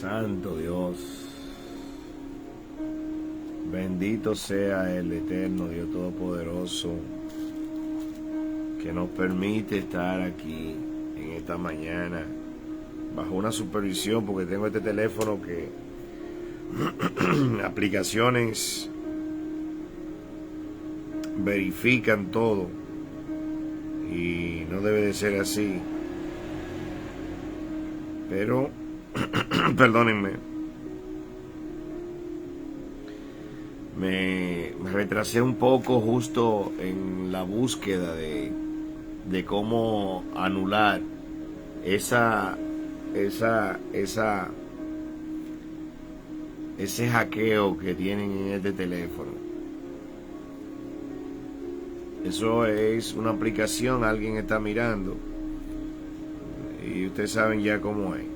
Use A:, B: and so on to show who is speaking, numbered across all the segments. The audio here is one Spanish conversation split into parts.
A: Santo Dios, bendito sea el eterno Dios Todopoderoso que nos permite estar aquí en esta mañana bajo una supervisión, porque tengo este teléfono que aplicaciones verifican todo y no debe de ser así, pero perdónenme, me retrasé un poco justo en la búsqueda de cómo anular ese hackeo que tienen en este teléfono. Eso es una aplicación, alguien está mirando y ustedes saben ya cómo es.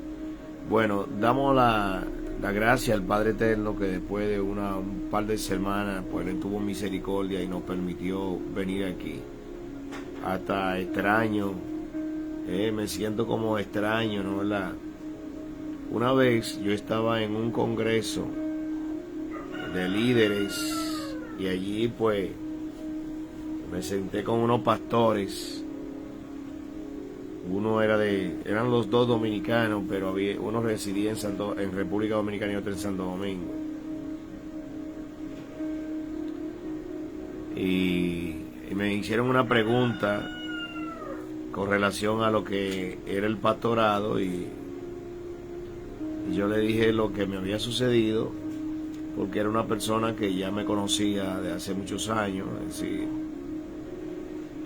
A: Bueno, damos la gracia al Padre Eterno que después de un par de semanas pues Él tuvo misericordia y nos permitió venir aquí. Hasta extraño, me siento como extraño, ¿no? ¿Verdad? Una vez yo estaba en un congreso de líderes y allí pues me senté con unos pastores. Uno eran los dos dominicanos, pero uno residía en República Dominicana y otro en Santo Domingo. Y me hicieron una pregunta con relación a lo que era el pastorado y yo le dije lo que me había sucedido, porque era una persona que ya me conocía de hace muchos años, es decir,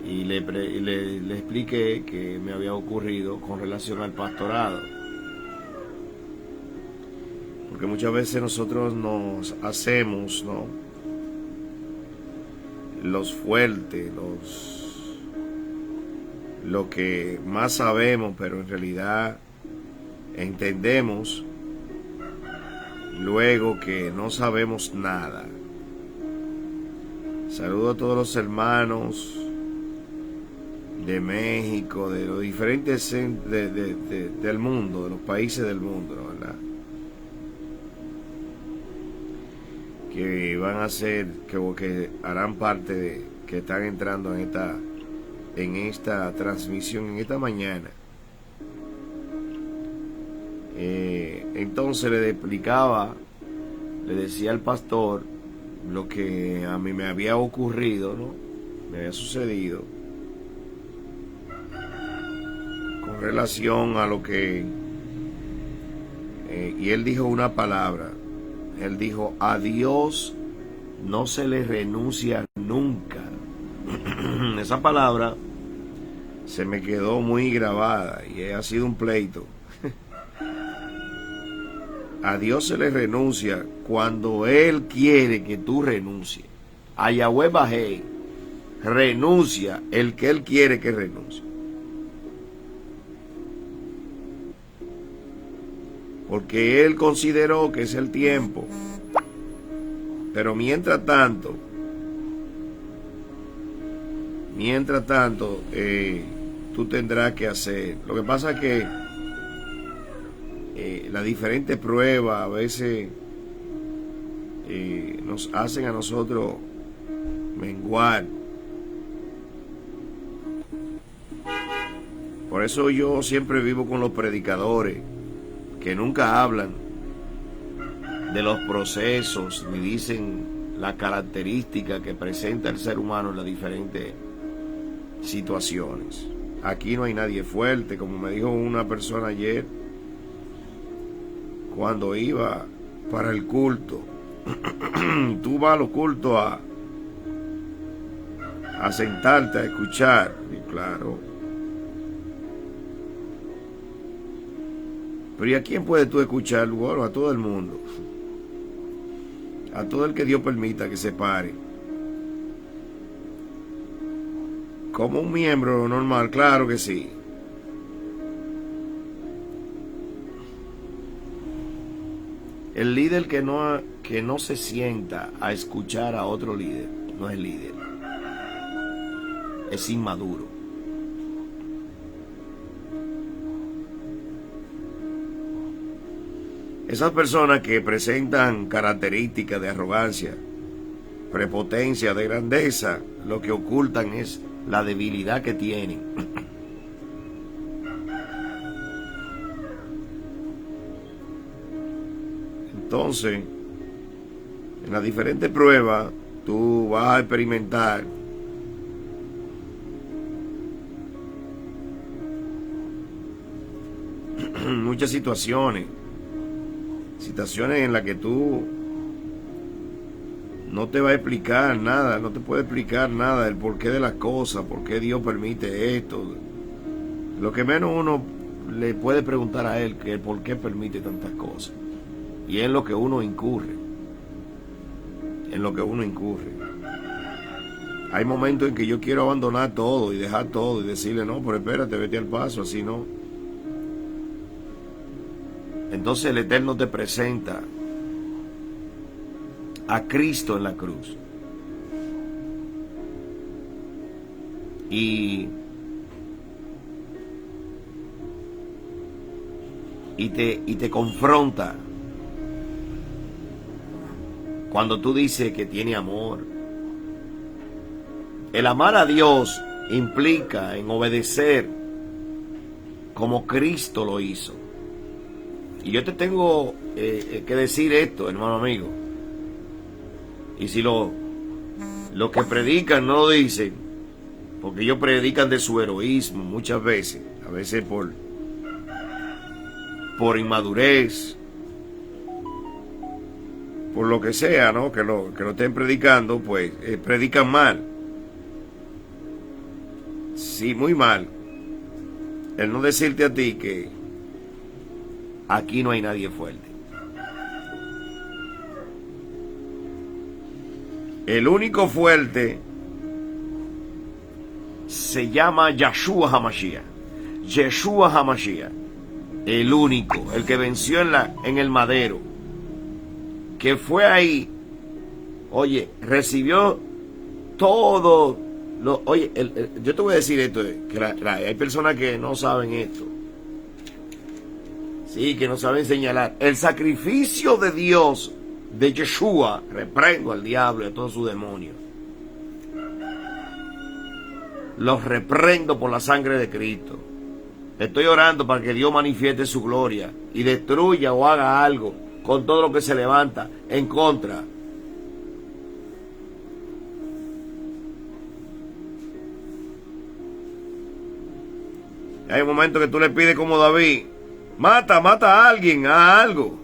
A: y le expliqué que me había ocurrido con relación al pastorado, porque muchas veces nosotros nos hacemos, ¿no?, los fuertes, lo que más sabemos, pero en realidad entendemos luego que no sabemos nada. Saludo a todos los hermanos de México, de los diferentes del mundo, de los países del mundo, ¿verdad? Que van a ser, que harán parte que están entrando en esta transmisión, en esta mañana. Entonces le explicaba, le decía al pastor lo que a mí me había ocurrido, ¿no?, me había sucedido con relación a lo que y él dijo una palabra. Él dijo: a Dios no se le renuncia nunca. Esa palabra se me quedó muy grabada y ha sido un pleito. A Dios se le renuncia cuando Él quiere que tú renuncies. A Yahweh Bajé renuncia el que Él quiere que renuncie. Porque Él consideró que es el tiempo. Pero mientras tanto, tú tendrás que hacer. Lo que pasa es que las diferentes pruebas a veces nos hacen a nosotros menguar. Por eso yo siempre vivo con los predicadores que nunca hablan de los procesos ni dicen la característica que presenta el ser humano en las diferentes situaciones. Aquí no hay nadie fuerte, como me dijo una persona ayer cuando iba para el culto. Tú vas a los cultos a sentarte a escuchar, y claro. Pero ¿y a quién puedes tú escuchar? Bueno, a todo el mundo, a todo el que Dios permita que se pare. Como un miembro normal, claro que sí. El líder que no se sienta a escuchar a otro líder no es líder, es inmaduro. Esas personas que presentan características de arrogancia, prepotencia, de grandeza, lo que ocultan es la debilidad que tienen. Entonces, en las diferentes pruebas, tú vas a experimentar muchas situaciones en las que tú no te va a explicar nada, no te puede explicar nada del porqué de las cosas, por qué Dios permite esto. Lo que menos uno le puede preguntar a Él que por qué permite tantas cosas. Y es lo que uno incurre. En lo que uno incurre. Hay momentos en que yo quiero abandonar todo y dejar todo y decirle, no, pero espérate, vete al paso, así no. Entonces el Eterno te presenta a Cristo en la cruz. Y te confronta cuando tú dices que tiene amor. El amar a Dios implica en obedecer como Cristo lo hizo. Y yo te tengo que decir esto, hermano amigo. Y si los que predican no lo dicen, porque ellos predican de su heroísmo muchas veces, a veces por inmadurez, por lo que sea, ¿no? Que lo estén predicando, pues predican mal. Sí, muy mal. El no decirte a ti que aquí no hay nadie fuerte. El único fuerte se llama Yeshua HaMashiach. Yeshua HaMashiach. El único, el que venció en el madero. Que fue ahí. Oye, recibió todo. Oye, yo te voy a decir esto. Que hay personas que no saben esto. Sí, que no saben señalar. El sacrificio de Dios, de Yeshua, reprendo al diablo y a todos sus demonios. Los reprendo por la sangre de Cristo. Estoy orando para que Dios manifieste su gloria y destruya o haga algo con todo lo que se levanta en contra. Hay un momento que tú le pides como David, mata a alguien, a algo.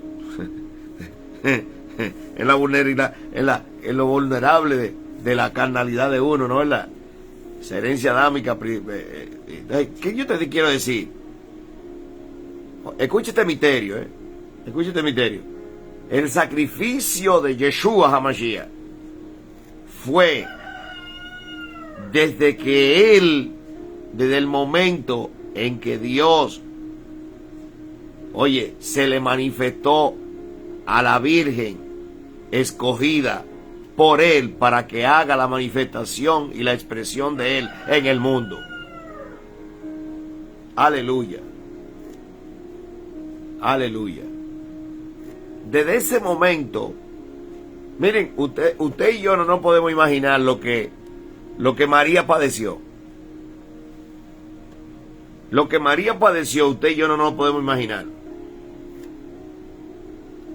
A: En la vulnerabilidad, en lo vulnerable de la carnalidad de uno, ¿no? Esa herencia adámica. ¿Qué yo te quiero decir? Escucha este misterio, Escucha este misterio. El sacrificio de Yeshua HaMashiach fue desde el momento en que Dios, oye, se le manifestó a la Virgen escogida por Él para que haga la manifestación y la expresión de Él en el mundo. Aleluya. Aleluya. Desde ese momento, miren, usted y yo no podemos imaginar lo que María padeció. Lo que María padeció, usted y yo no lo podemos imaginar.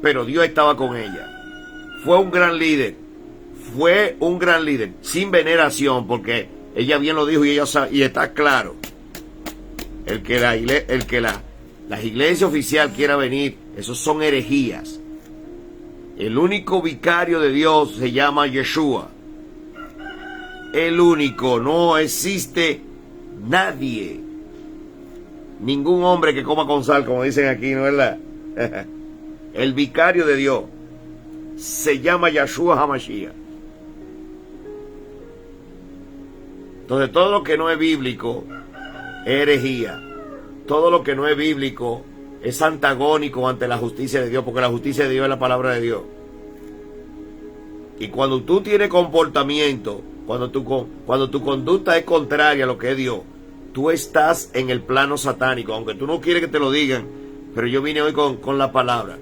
A: Pero Dios estaba con ella. Fue un gran líder. Fue un gran líder. Sin veneración, porque ella bien lo dijo y ella sabe, y está claro. El que la iglesia oficial quiera venir, esos son herejías. El único vicario de Dios se llama Yeshua. El único, no existe nadie. Ningún hombre que coma con sal, como dicen aquí, ¿no es verdad? El vicario de Dios se llama Yeshua HaMashiach. Entonces todo lo que no es bíblico es herejía. Todo lo que no es bíblico es antagónico ante la justicia de Dios, porque la justicia de Dios es la palabra de Dios. Y cuando tú tienes comportamiento, cuando tu conducta es contraria a lo que es Dios, tú estás en el plano satánico, aunque tú no quieres que te lo digan, pero yo vine hoy con la palabra.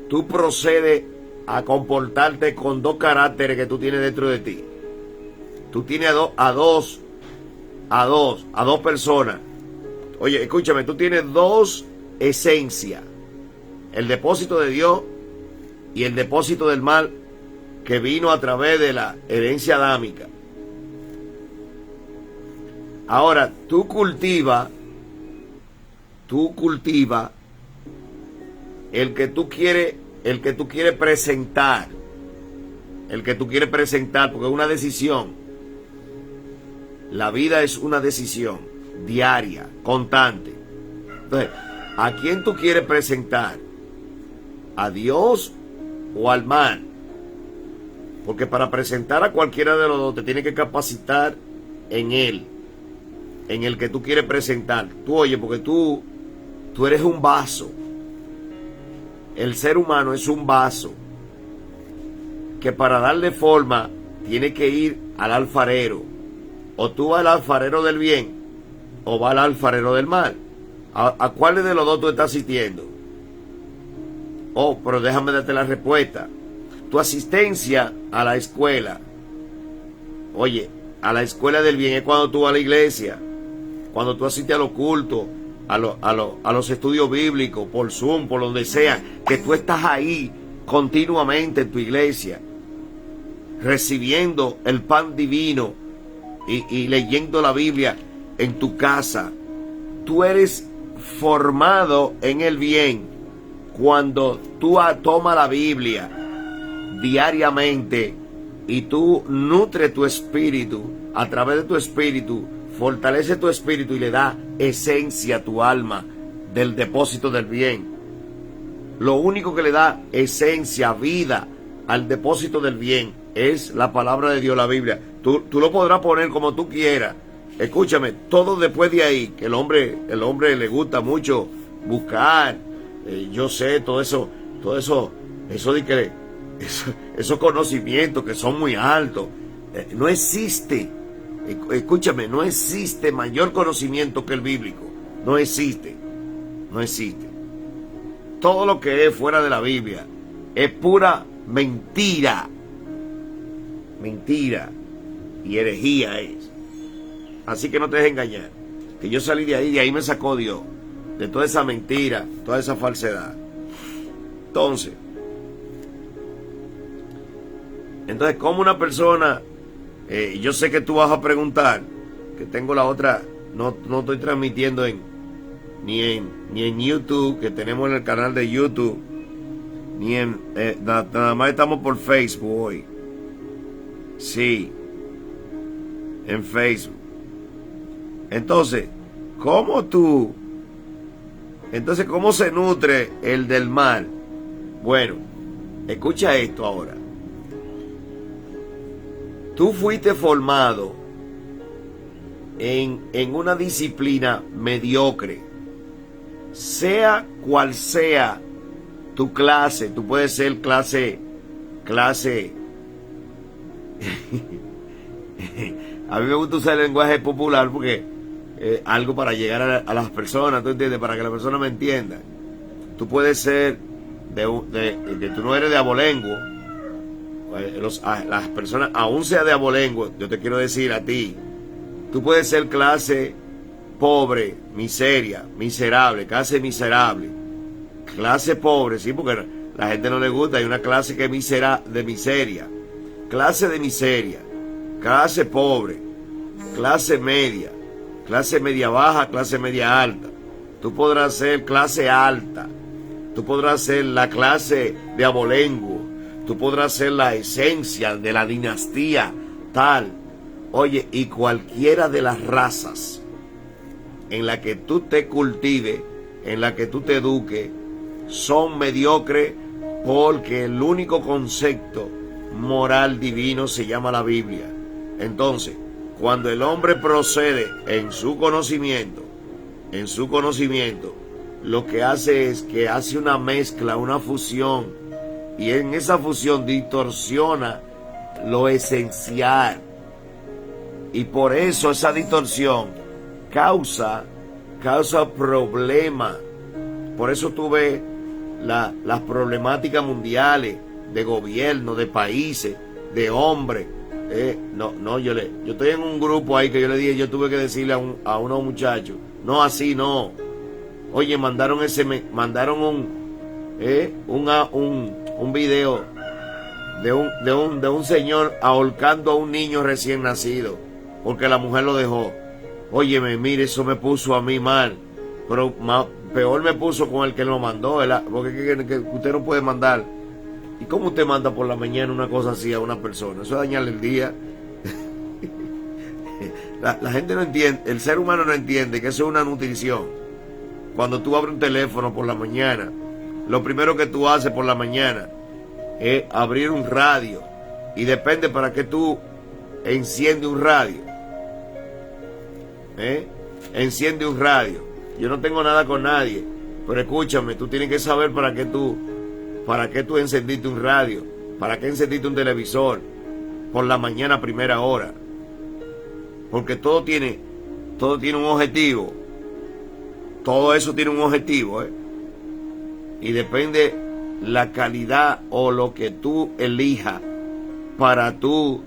A: tú procedes a comportarte con dos caracteres que tú tienes dentro de ti. Tú tienes a dos personas. Oye, escúchame, tú tienes dos esencias. El depósito de Dios y el depósito del mal que vino a través de la herencia adámica. Ahora, tú cultiva el que tú quieres presentar, porque es una decisión. La vida es una decisión diaria, constante. Entonces, ¿a quién tú quieres presentar? ¿A Dios o al mal? Porque para presentar a cualquiera de los dos te tienes que capacitar en él, en el que tú quieres presentar. Tú, oye, porque tú eres un vaso. El ser humano es un vaso que para darle forma tiene que ir al alfarero. O tú vas al alfarero del bien o vas al alfarero del mal. ¿A cuál de los dos tú estás asistiendo? Oh, pero déjame darte la respuesta. Tu asistencia a la escuela, oye, a la escuela del bien es cuando tú vas a la iglesia, cuando tú asistes a los cultos, a los estudios bíblicos, por Zoom, por donde sea, que tú estás ahí continuamente en tu iglesia, recibiendo el pan divino y leyendo la Biblia en tu casa. Tú eres formado en el bien cuando tú tomas la Biblia diariamente y tú nutres tu espíritu. A través de tu espíritu fortalece tu espíritu y le da esencia a tu alma del depósito del bien. Lo único que le da esencia, vida al depósito del bien es la palabra de Dios, la Biblia. Tú lo podrás poner como tú quieras. Escúchame, todo después de ahí, que el hombre le gusta mucho buscar, yo sé, todo eso de que esos conocimientos que son muy altos, no existe. Escúchame, no existe mayor conocimiento que el bíblico. No existe. Todo lo que es fuera de la Biblia es pura mentira. Mentira y herejía es. Así que no te dejes engañar. Que yo salí de ahí me sacó Dios. De toda esa mentira, toda esa falsedad. Entonces, ¿cómo una persona... yo sé que tú vas a preguntar, que tengo la otra, no estoy transmitiendo ni en YouTube, que tenemos en el canal de YouTube, ni en, nada más estamos por Facebook hoy. Sí, en Facebook. Entonces, ¿cómo se nutre el del mal? Bueno, escucha esto ahora. Tú fuiste formado en una disciplina mediocre, sea cual sea tu clase. Tú puedes ser clase a mí me gusta usar el lenguaje popular porque algo para llegar a las personas, ¿tú entiendes? Para que las personas me entiendan. Tú puedes ser que tú no eres de abolengo. Las personas, aún sea de abolengo, yo te quiero decir a ti, tú puedes ser clase pobre, miserable, clase miserable, clase pobre, sí, porque a la gente no le gusta. Hay una clase que es de miseria, clase de miseria, clase pobre, clase media baja, clase media alta. Tú podrás ser clase alta, tú podrás ser la clase de abolengo, tú podrás ser la esencia de la dinastía tal. Oye, y cualquiera de las razas en la que tú te cultives, en la que tú te eduques, son mediocres, porque el único concepto moral divino se llama la Biblia. Entonces, cuando el hombre procede en su conocimiento, lo que hace es que hace una mezcla, una fusión, y en esa fusión distorsiona lo esencial. Y por eso esa distorsión causa problemas. Por eso tú ves las problemáticas mundiales, de gobierno, de países, de hombres. No, yo estoy en un grupo ahí que yo le dije, yo tuve que decirle a unos muchachos, no, así no. Oye, mandaron un video de un señor ahorcando a un niño recién nacido porque la mujer lo dejó. Óyeme, mire, eso me puso a mí mal, pero peor me puso con el que lo mandó, ¿verdad? Porque que usted no puede mandar. ¿Y cómo usted manda por la mañana una cosa así a una persona? Eso es dañarle el día. La gente no entiende, el ser humano no entiende que eso es una nutrición. Cuando tú abres un teléfono por la mañana, lo primero que tú haces por la mañana es abrir un radio. Y depende para qué tú enciendes un radio. Enciende un radio. Yo no tengo nada con nadie, pero escúchame, tú tienes que saber para qué tú encendiste un radio, para qué encendiste un televisor por la mañana a primera hora. Porque todo tiene un objetivo. Todo eso tiene un objetivo, y depende la calidad o lo que tú elijas para tú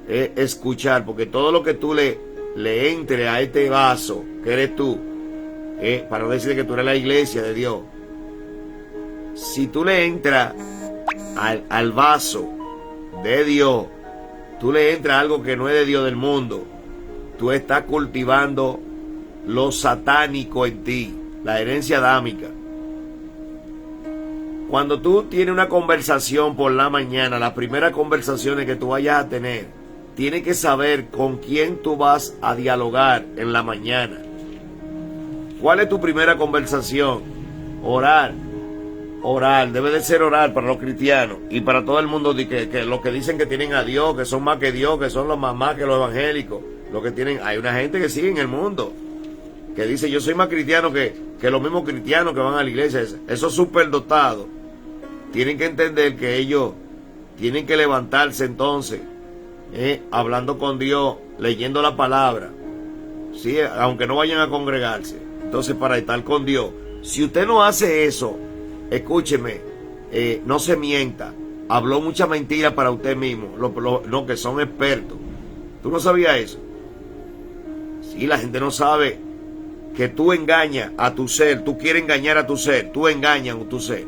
A: escuchar, porque todo lo que tú le entre a este vaso que eres tú, para no decir que tú eres la iglesia de Dios, si tú le entras al vaso de Dios, tú le entras algo que no es de Dios, del mundo, tú estás cultivando lo satánico en ti, la herencia adámica. Cuando tú tienes una conversación por la mañana, las primeras conversaciones que tú vayas a tener, tienes que saber con quién tú vas a dialogar en la mañana. ¿Cuál es tu primera conversación? Orar. Orar, debe de ser orar para los cristianos y para todo el mundo que los que dicen que tienen a Dios, que son más que Dios, que son los más que los evangélicos. Lo que tienen, hay una gente que sigue en el mundo que dice yo soy más cristiano que los mismos cristianos que van a la iglesia. Esos superdotados tienen que entender que ellos tienen que levantarse entonces, hablando con Dios, leyendo la palabra, ¿sí? Aunque no vayan a congregarse. Entonces, para estar con Dios, si usted no hace eso, escúcheme, no se mienta. Habló mucha mentira para usted mismo, los que son expertos. ¿Tú no sabías eso? Sí, la gente no sabe que tú engañas a tu ser, tú quieres engañar a tu ser, tú engañas a tu ser.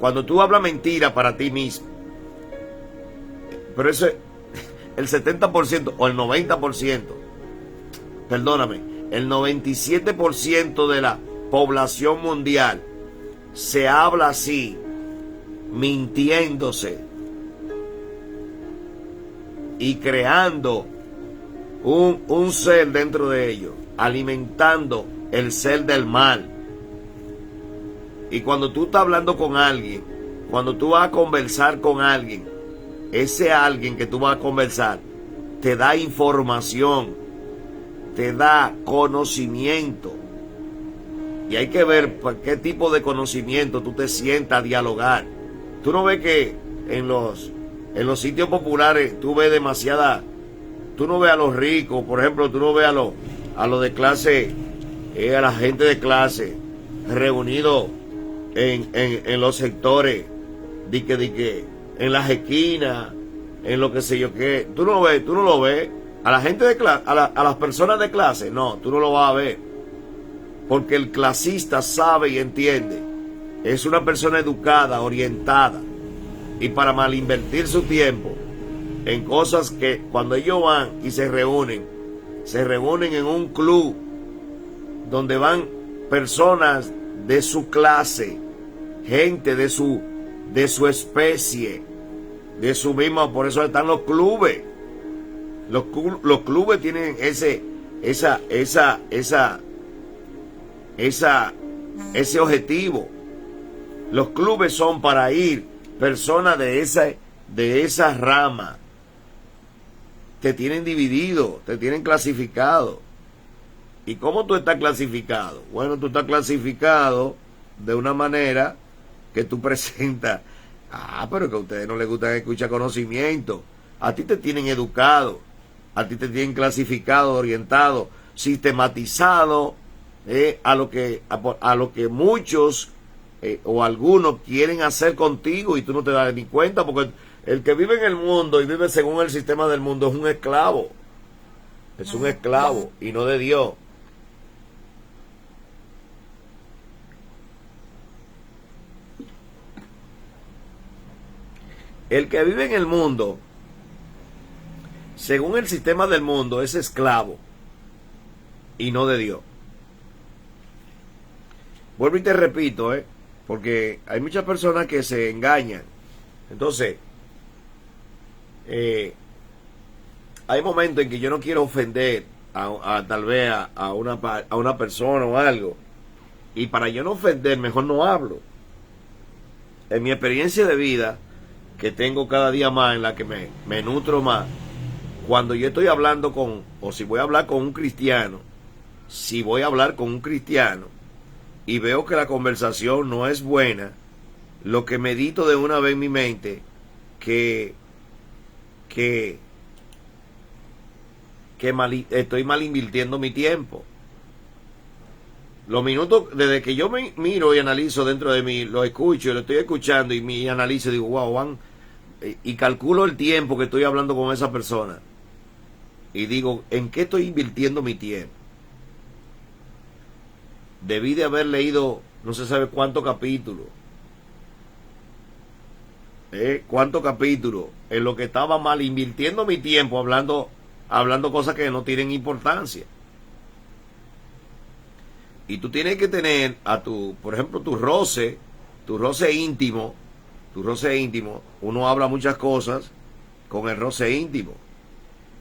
A: Cuando tú hablas mentira para ti mismo, pero eso es el 70% o el 90%, perdóname, el 97% de la población mundial se habla así, mintiéndose y creando un ser dentro de ellos, alimentando el ser del mal. Y cuando tú estás hablando con alguien, cuando tú vas a conversar con alguien, ese alguien que tú vas a conversar te da información, te da conocimiento. Y hay que ver por qué tipo de conocimiento tú te sientas a dialogar. Tú no ves que en los sitios populares tú ves demasiada. Tú no ves a los ricos, por ejemplo, tú no ves a los de clase, a la gente de clase reunidos en los sectores, en las esquinas, en lo que sé yo qué. Tú no lo ves. A la gente de clase, a las personas de clase, no, tú no lo vas a ver. Porque el clasista sabe y entiende. Es una persona educada, orientada. Y para malinvertir su tiempo en cosas que cuando ellos van y se reúnen en un club donde van personas de su clase, gente de su especie, de su misma. Por eso están los clubes. Los clubes tienen ese objetivo. Los clubes son para ir personas de esa rama. Te tienen dividido, te tienen clasificado. ¿Y cómo tú estás clasificado? Bueno, tú estás clasificado de una manera que tú presentas. Pero que a ustedes no les gusta escuchar conocimiento. A ti te tienen educado, a ti te tienen clasificado, orientado, sistematizado a lo que muchos o algunos quieren hacer contigo y tú no te das ni cuenta, porque el que vive en el mundo y vive según el sistema del mundo es un esclavo. Es un esclavo y no de Dios. El que vive en el mundo, según el sistema del mundo, es esclavo y no de Dios. Vuelvo y te repito, porque hay muchas personas que se engañan. Entonces, hay momentos en que yo no quiero ofender tal vez a una persona o algo. Y para yo no ofender, mejor no hablo. En mi experiencia de vida, que tengo cada día más, en la que me nutro más, cuando yo estoy hablando o si voy a hablar con un cristiano, y veo que la conversación no es buena, lo que medito de una vez en mi mente, que estoy mal invirtiendo mi tiempo. Los minutos, desde que yo me miro y analizo dentro de mí, lo escucho y lo estoy escuchando y analizo y digo, wow, y calculo el tiempo que estoy hablando con esa persona. Y digo, ¿en qué estoy invirtiendo mi tiempo? Debí de haber leído no se sabe cuántos capítulos. ¿Cuántos capítulos? En lo que estaba mal invirtiendo mi tiempo hablando cosas que no tienen importancia. Y tú tienes que tener por ejemplo, tu roce íntimo. Uno habla muchas cosas con el roce íntimo.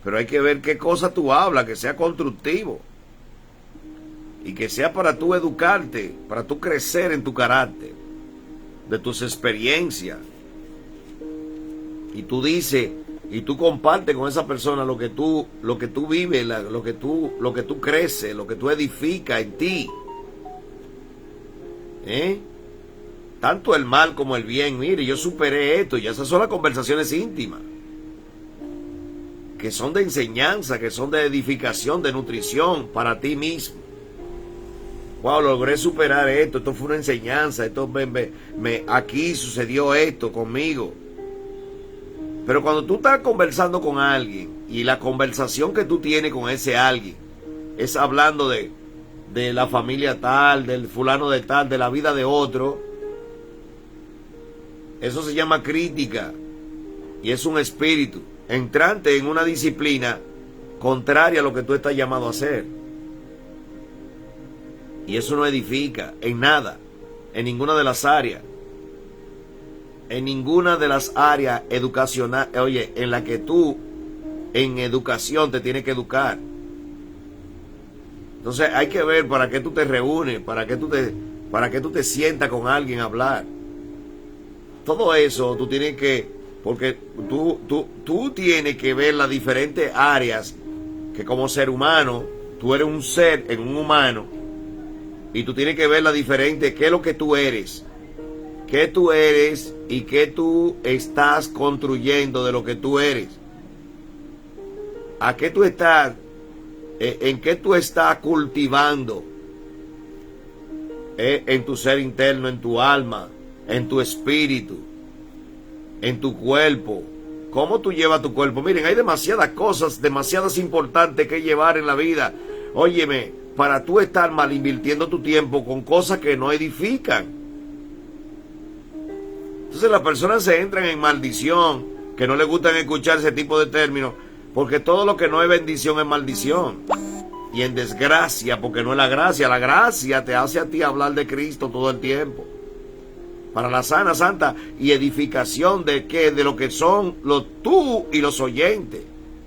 A: Pero hay que ver qué cosa tú hablas, que sea constructivo. Y que sea para tú educarte, para tú crecer en tu carácter, de tus experiencias. Y tú dices, y tú compartes con esa persona lo que tú vives, lo que tú creces, lo que tú edificas en ti. Tanto el mal como el bien. Mire, yo superé esto, y esas son las conversaciones íntimas, que son de enseñanza, que son de edificación, de nutrición para ti mismo. Wow, logré superar esto fue una enseñanza, aquí sucedió esto conmigo. Pero cuando tú estás conversando con alguien y la conversación que tú tienes con ese alguien es hablando de la familia tal, del fulano de tal, de la vida de otro, eso se llama crítica y es un espíritu entrante en una disciplina contraria a lo que tú estás llamado a hacer. Y eso no edifica en nada, en ninguna de las áreas. En ninguna de las áreas educacionales, en la que tú en educación te tienes que educar. Entonces hay que ver para qué tú te reúnes, para qué tú te sientas con alguien a hablar. Todo eso tú tienes que, porque tú tienes que ver las diferentes áreas, que como ser humano, tú eres un ser en un humano, y tú tienes que ver las diferentes, qué es lo que tú eres. ¿Qué tú eres y qué tú estás construyendo de lo que tú eres? ¿A qué tú estás? ¿En qué tú estás cultivando? En tu ser interno, en tu alma, en tu espíritu, en tu cuerpo. ¿Cómo tú llevas tu cuerpo? Miren, hay demasiadas cosas, demasiadas importantes que llevar en la vida. Óyeme, para tú estar mal invirtiendo tu tiempo con cosas que no edifican. Entonces las personas se entran en maldición, que no les gustan escuchar ese tipo de términos, porque todo lo que no es bendición es maldición. Y en desgracia, porque no es la gracia. La gracia te hace a ti hablar de Cristo todo el tiempo. Para la sana, santa y edificación de qué, de lo que son tú y los oyentes.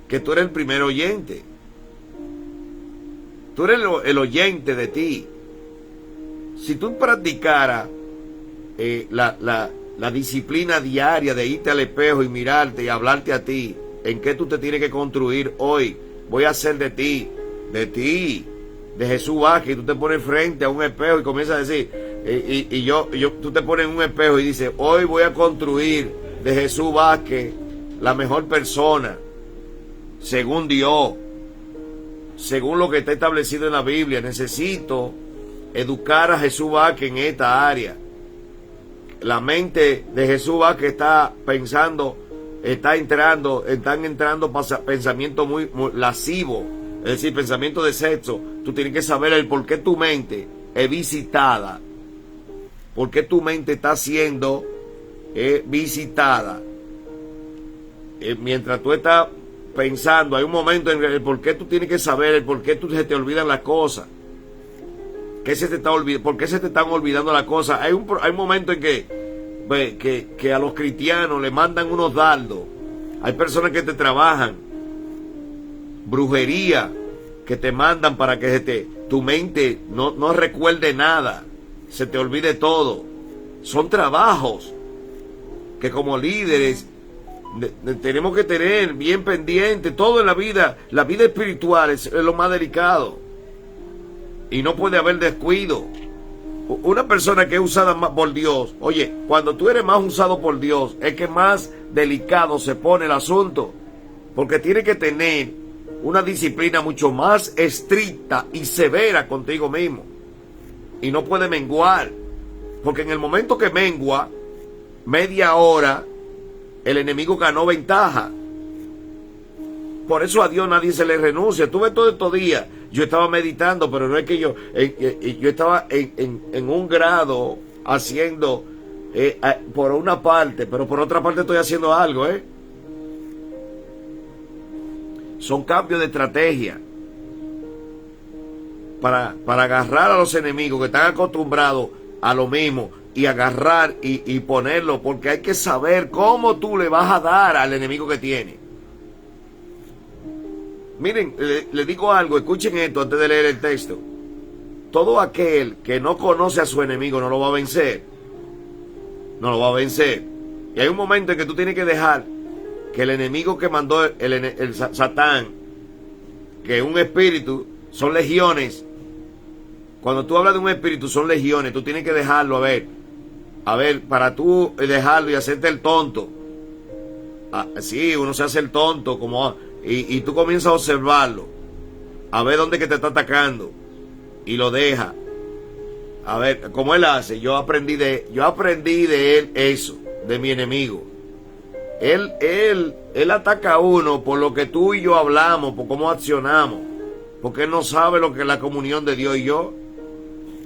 A: Que tú eres el primer oyente. Tú eres el oyente de ti. Si tú practicaras la disciplina diaria de irte al espejo y mirarte y hablarte a ti, en qué tú te tienes que construir hoy. Voy a hacer de ti, de Jesús Vázquez. Y tú te pones frente a un espejo y comienzas a decir, tú te pones en un espejo y dices, hoy voy a construir de Jesús Vázquez la mejor persona, según Dios. según lo que está establecido en la Biblia. Necesito educar a Jesús Vázquez en esta área. La mente de Jesús Vázquez está pensando, están entrando pensamientos muy lascivos, es decir, pensamiento de sexo. Tú tienes que saber el por qué tu mente es visitada, por qué tu mente está siendo visitada. Mientras tú estás pensando, hay un momento en el por qué tú tienes que saber, el por qué se te olvidan las cosas. ¿Qué se te está olvidando? ¿Por qué se te están olvidando las cosas? Hay un momento en que a los cristianos le mandan unos dardos. Hay personas que te trabajan brujería, que te mandan para que tu mente no recuerde nada, se te olvide todo. Son trabajos que como líderes tenemos que tener bien pendiente. Todo en la vida espiritual es lo más delicado y no puede haber descuido. Una persona que es usada más por Dios, oye, cuando tú eres más usado por Dios, es que más delicado se pone el asunto, porque tiene que tener una disciplina mucho más estricta y severa contigo mismo, y no puede menguar, porque en el momento que mengua, media hora, el enemigo ganó ventaja. Por eso a Dios nadie se le renuncia. Tuve todo estos días, yo estaba meditando, pero no es que yo estaba en un grado haciendo por una parte, pero por otra parte estoy haciendo algo, Son cambios de estrategia para agarrar a los enemigos que están acostumbrados a lo mismo y agarrar y ponerlo, porque hay que saber cómo tú le vas a dar al enemigo que tiene. Miren, le digo algo, escuchen esto antes de leer el texto. Todo aquel que no conoce a su enemigo no lo va a vencer. No lo va a vencer. Y hay un momento en que tú tienes que dejar que el enemigo que mandó el Satán, que es un espíritu, son legiones. Cuando tú hablas de un espíritu, son legiones. Tú tienes que dejarlo, a ver, para tú dejarlo y hacerte el tonto. Sí, uno se hace el tonto, y tú comienzas a observarlo, a ver dónde que te está atacando, y lo deja. A ver, como él hace, yo aprendí de él eso, de mi enemigo. Él ataca a uno por lo que tú y yo hablamos, por cómo accionamos, porque él no sabe lo que es la comunión de Dios y yo.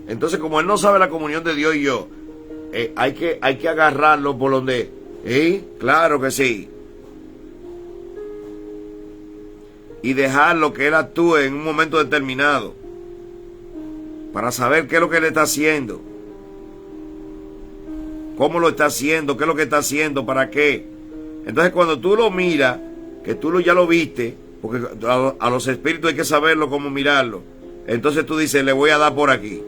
A: Entonces, como él no sabe la comunión de Dios y yo, hay que agarrarlo por donde, claro que sí, y dejarlo que él actúe en un momento determinado para saber qué es lo que él está haciendo, cómo lo está haciendo, qué es lo que está haciendo, para qué. Entonces, cuando tú lo miras, que tú ya lo viste, porque a los espíritus hay que saberlo, cómo mirarlo, entonces tú dices, le voy a dar por aquí.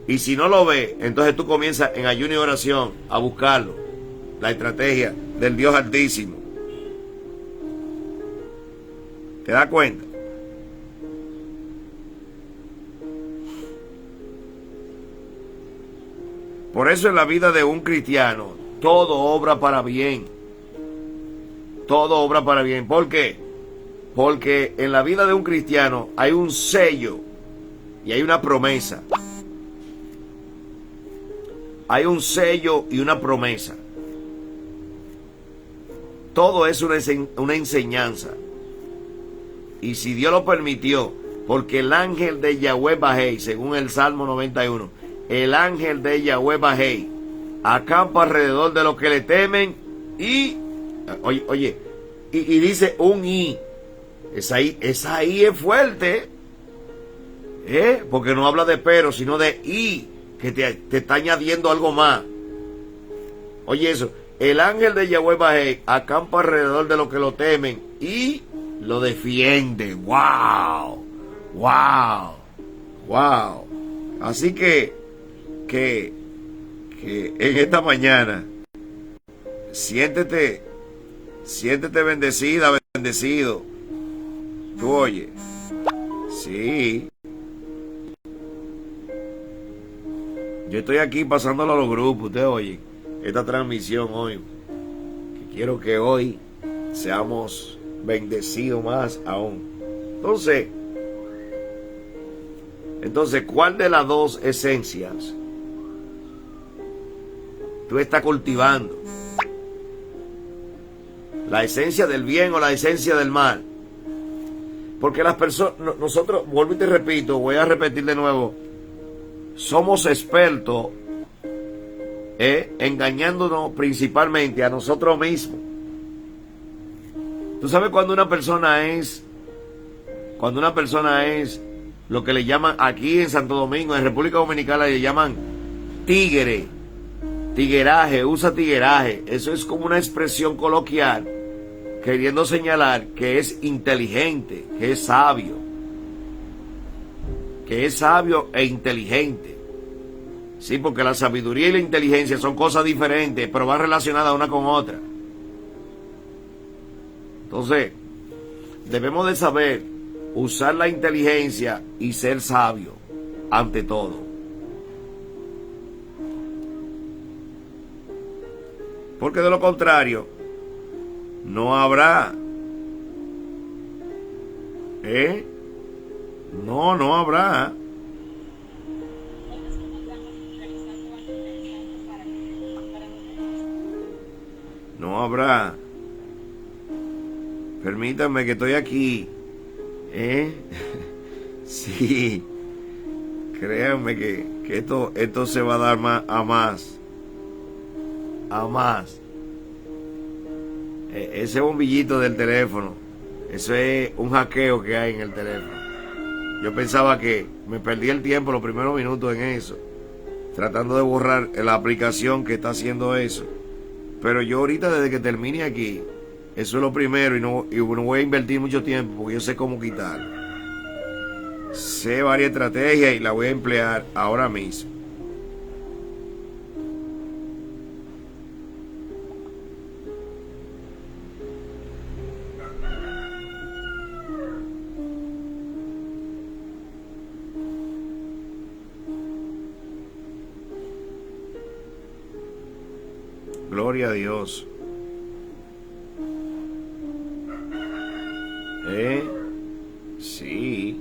A: Y si no lo ves, entonces tú comienzas en ayuno y oración a buscarlo, la estrategia del Dios Altísimo. ¿Te das cuenta? Por eso en la vida de un cristiano, todo obra para bien. Todo obra para bien. ¿Por qué? Porque en la vida de un cristiano hay un sello y hay una promesa. Hay un sello y una promesa. Todo es una enseñanza. Y si Dios lo permitió, porque el ángel de Yahweh Bajei, según el Salmo 91, el ángel de Yahweh Bajei acampa alrededor de los que le temen y, oye, y dice un y. Esa I es fuerte, porque no habla de pero, sino de y, que te está añadiendo algo más. Oye eso, el ángel de Yahweh Bajei acampa alrededor de los que lo temen y lo defiende. ¡Wow! ¡Wow! ¡Wow! Así que en esta mañana siéntete bendecida, bendecido. Tú oye, sí, yo estoy aquí pasándolo a los grupos. Usted oye esta transmisión hoy, que quiero que hoy seamos bendecidos más aún. Entonces, ¿cuál de las dos esencias tú estás cultivando? ¿La esencia del bien o la esencia del mal? Porque las personas, nosotros, vuelvo y te repito, voy a repetir de nuevo, somos expertos engañándonos principalmente a nosotros mismos. Tú sabes cuando una persona es lo que le llaman aquí en Santo Domingo, en República Dominicana le llaman tigre, tigueraje, usa tigueraje. Eso es como una expresión coloquial queriendo señalar que es inteligente, que es sabio e inteligente. Sí, porque la sabiduría y la inteligencia son cosas diferentes, pero van relacionadas una con otra. Entonces, debemos de saber usar la inteligencia y ser sabio ante todo. Porque de lo contrario, no habrá. No habrá. No habrá. Permítanme que estoy aquí. Sí. Créanme que esto se va a dar a más. A más. Ese bombillito del teléfono, eso es un hackeo que hay en el teléfono. Yo pensaba que me perdí el tiempo los primeros minutos en eso, tratando de borrar la aplicación que está haciendo eso. Pero yo ahorita, desde que termine aquí, eso es lo primero, y no voy a invertir mucho tiempo porque yo sé cómo quitarlo. Sé varias estrategias y la voy a emplear ahora mismo. Gloria a Dios. Sí.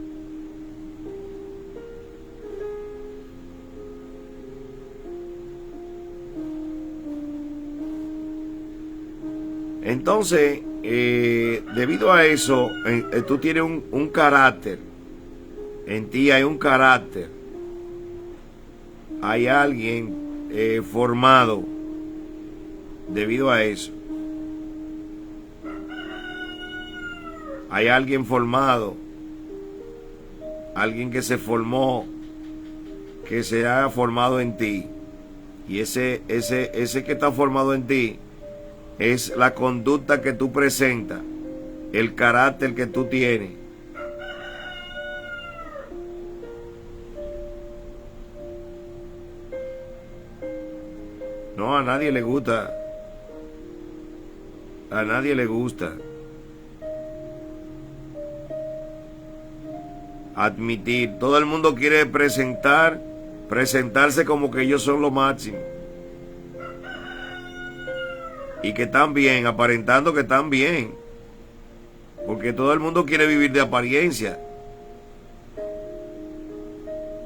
A: Entonces, debido a eso, tú tienes un carácter. En ti hay un carácter. Hay alguien formado debido a eso. Hay alguien formado, alguien que se formó, que se ha formado en ti. Y ese que está formado en ti es la conducta que tú presentas, el carácter que tú tienes. No, a nadie le gusta. A nadie le gusta admitir. Todo el mundo quiere presentarse como que ellos son lo máximo. Y que están bien, aparentando que están bien. Porque todo el mundo quiere vivir de apariencia.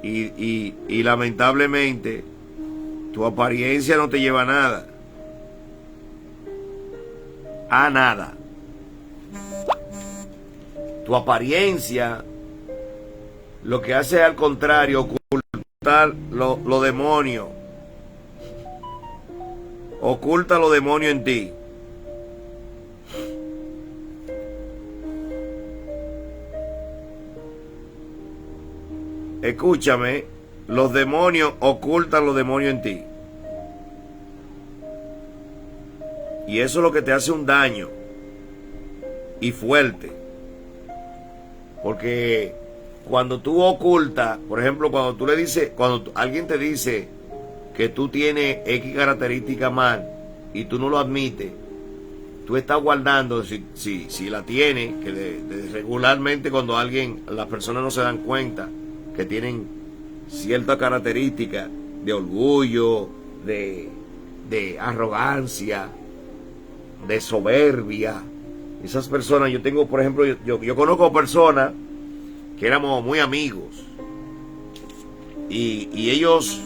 A: Y lamentablemente, tu apariencia no te lleva a nada. A nada. Tu apariencia lo que hace es al contrario, ocultar lo demonios. Oculta los demonios en ti. Escúchame, los demonios ocultan los demonios en ti. Y eso es lo que te hace un daño. Y fuerte. Porque cuando tú ocultas, por ejemplo, cuando alguien te dice que tú tienes X característica mal y tú no lo admites, tú estás guardando, si la tienes, que regularmente cuando las personas no se dan cuenta que tienen cierta característica de orgullo, de arrogancia, de soberbia, Esas personas, yo tengo, por ejemplo, yo conozco personas que éramos muy amigos y ellos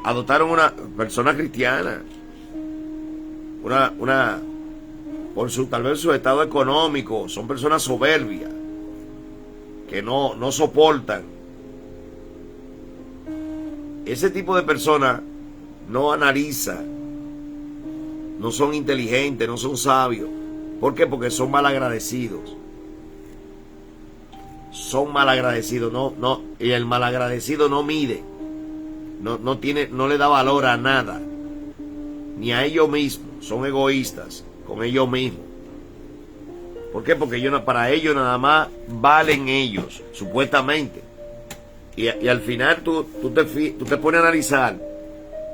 A: adoptaron una persona cristiana, por tal vez su estado económico, son personas soberbias que no soportan. Ese tipo de personas no analiza, no son inteligentes, no son sabios. ¿Por qué? Porque son malagradecidos. Son malagradecidos, y el malagradecido no mide, no le da valor a nada, ni a ellos mismos. Son egoístas con ellos mismos. ¿Por qué? Porque para ellos nada más valen ellos, supuestamente. Y al final tú te pones a analizar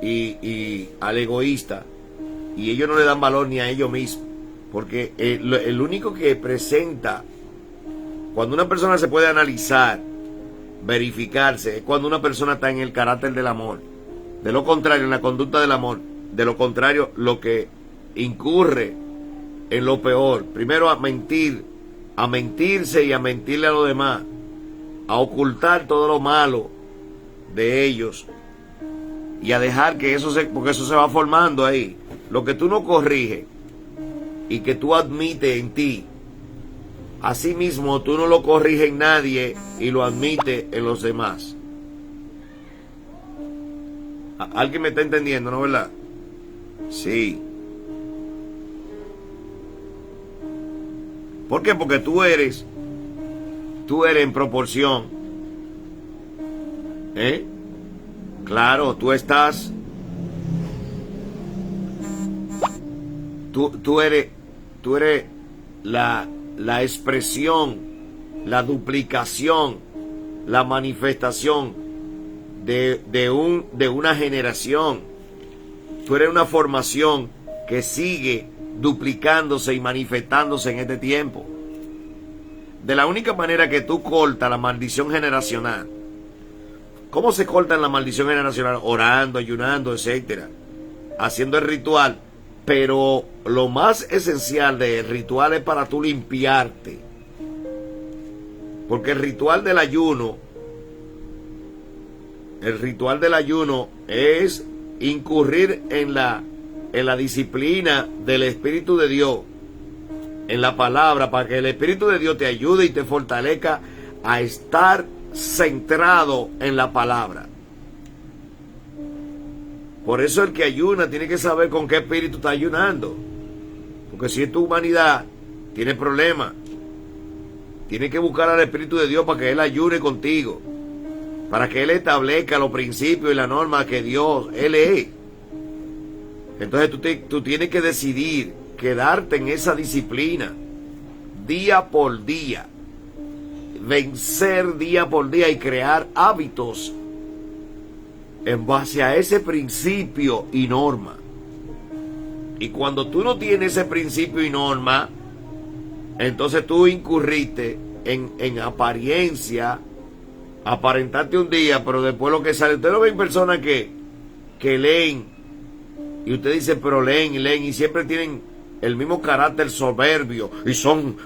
A: y al egoísta, y ellos no le dan valor ni a ellos mismos. Porque el único que presenta, cuando una persona se puede analizar, verificarse, es cuando una persona está en el carácter del amor. De lo contrario, en la conducta del amor, de lo contrario, lo que incurre en lo peor. Primero a mentirse y a mentirle a los demás, a ocultar todo lo malo de ellos y a dejar que porque eso se va formando ahí. Lo que tú no corriges y que tú admites en ti, así mismo tú no lo corriges en nadie y lo admites en los demás. ¿Alguien me está entendiendo, no, verdad? Sí. ¿Por qué? Porque tú eres en proporción. Claro, tú estás. Tú eres la expresión, la duplicación, la manifestación de una generación. Tú eres una formación que sigue duplicándose y manifestándose en este tiempo. De la única manera que tú cortas la maldición generacional. ¿Cómo se corta la maldición generacional? Orando, ayunando, etcétera, haciendo el ritual. Pero lo más esencial del ritual es para tú limpiarte. Porque el ritual del ayuno es incurrir en la disciplina del Espíritu de Dios, en la palabra, para que el Espíritu de Dios te ayude y te fortalezca a estar centrado en la palabra. Por eso el que ayuna tiene que saber con qué espíritu está ayunando. Porque si es tu humanidad, tiene problemas. Tiene que buscar al Espíritu de Dios para que Él ayune contigo. Para que Él establezca los principios y la norma que Él es. Entonces tú tienes que decidir quedarte en esa disciplina. Día por día. Vencer día por día y crear hábitos en base a ese principio y norma. Y cuando tú no tienes ese principio y norma, entonces tú incurriste en apariencia, aparentarte un día, pero después lo que sale. Usted lo ve en personas que leen, y usted dice, pero leen y siempre tienen el mismo carácter soberbio, y son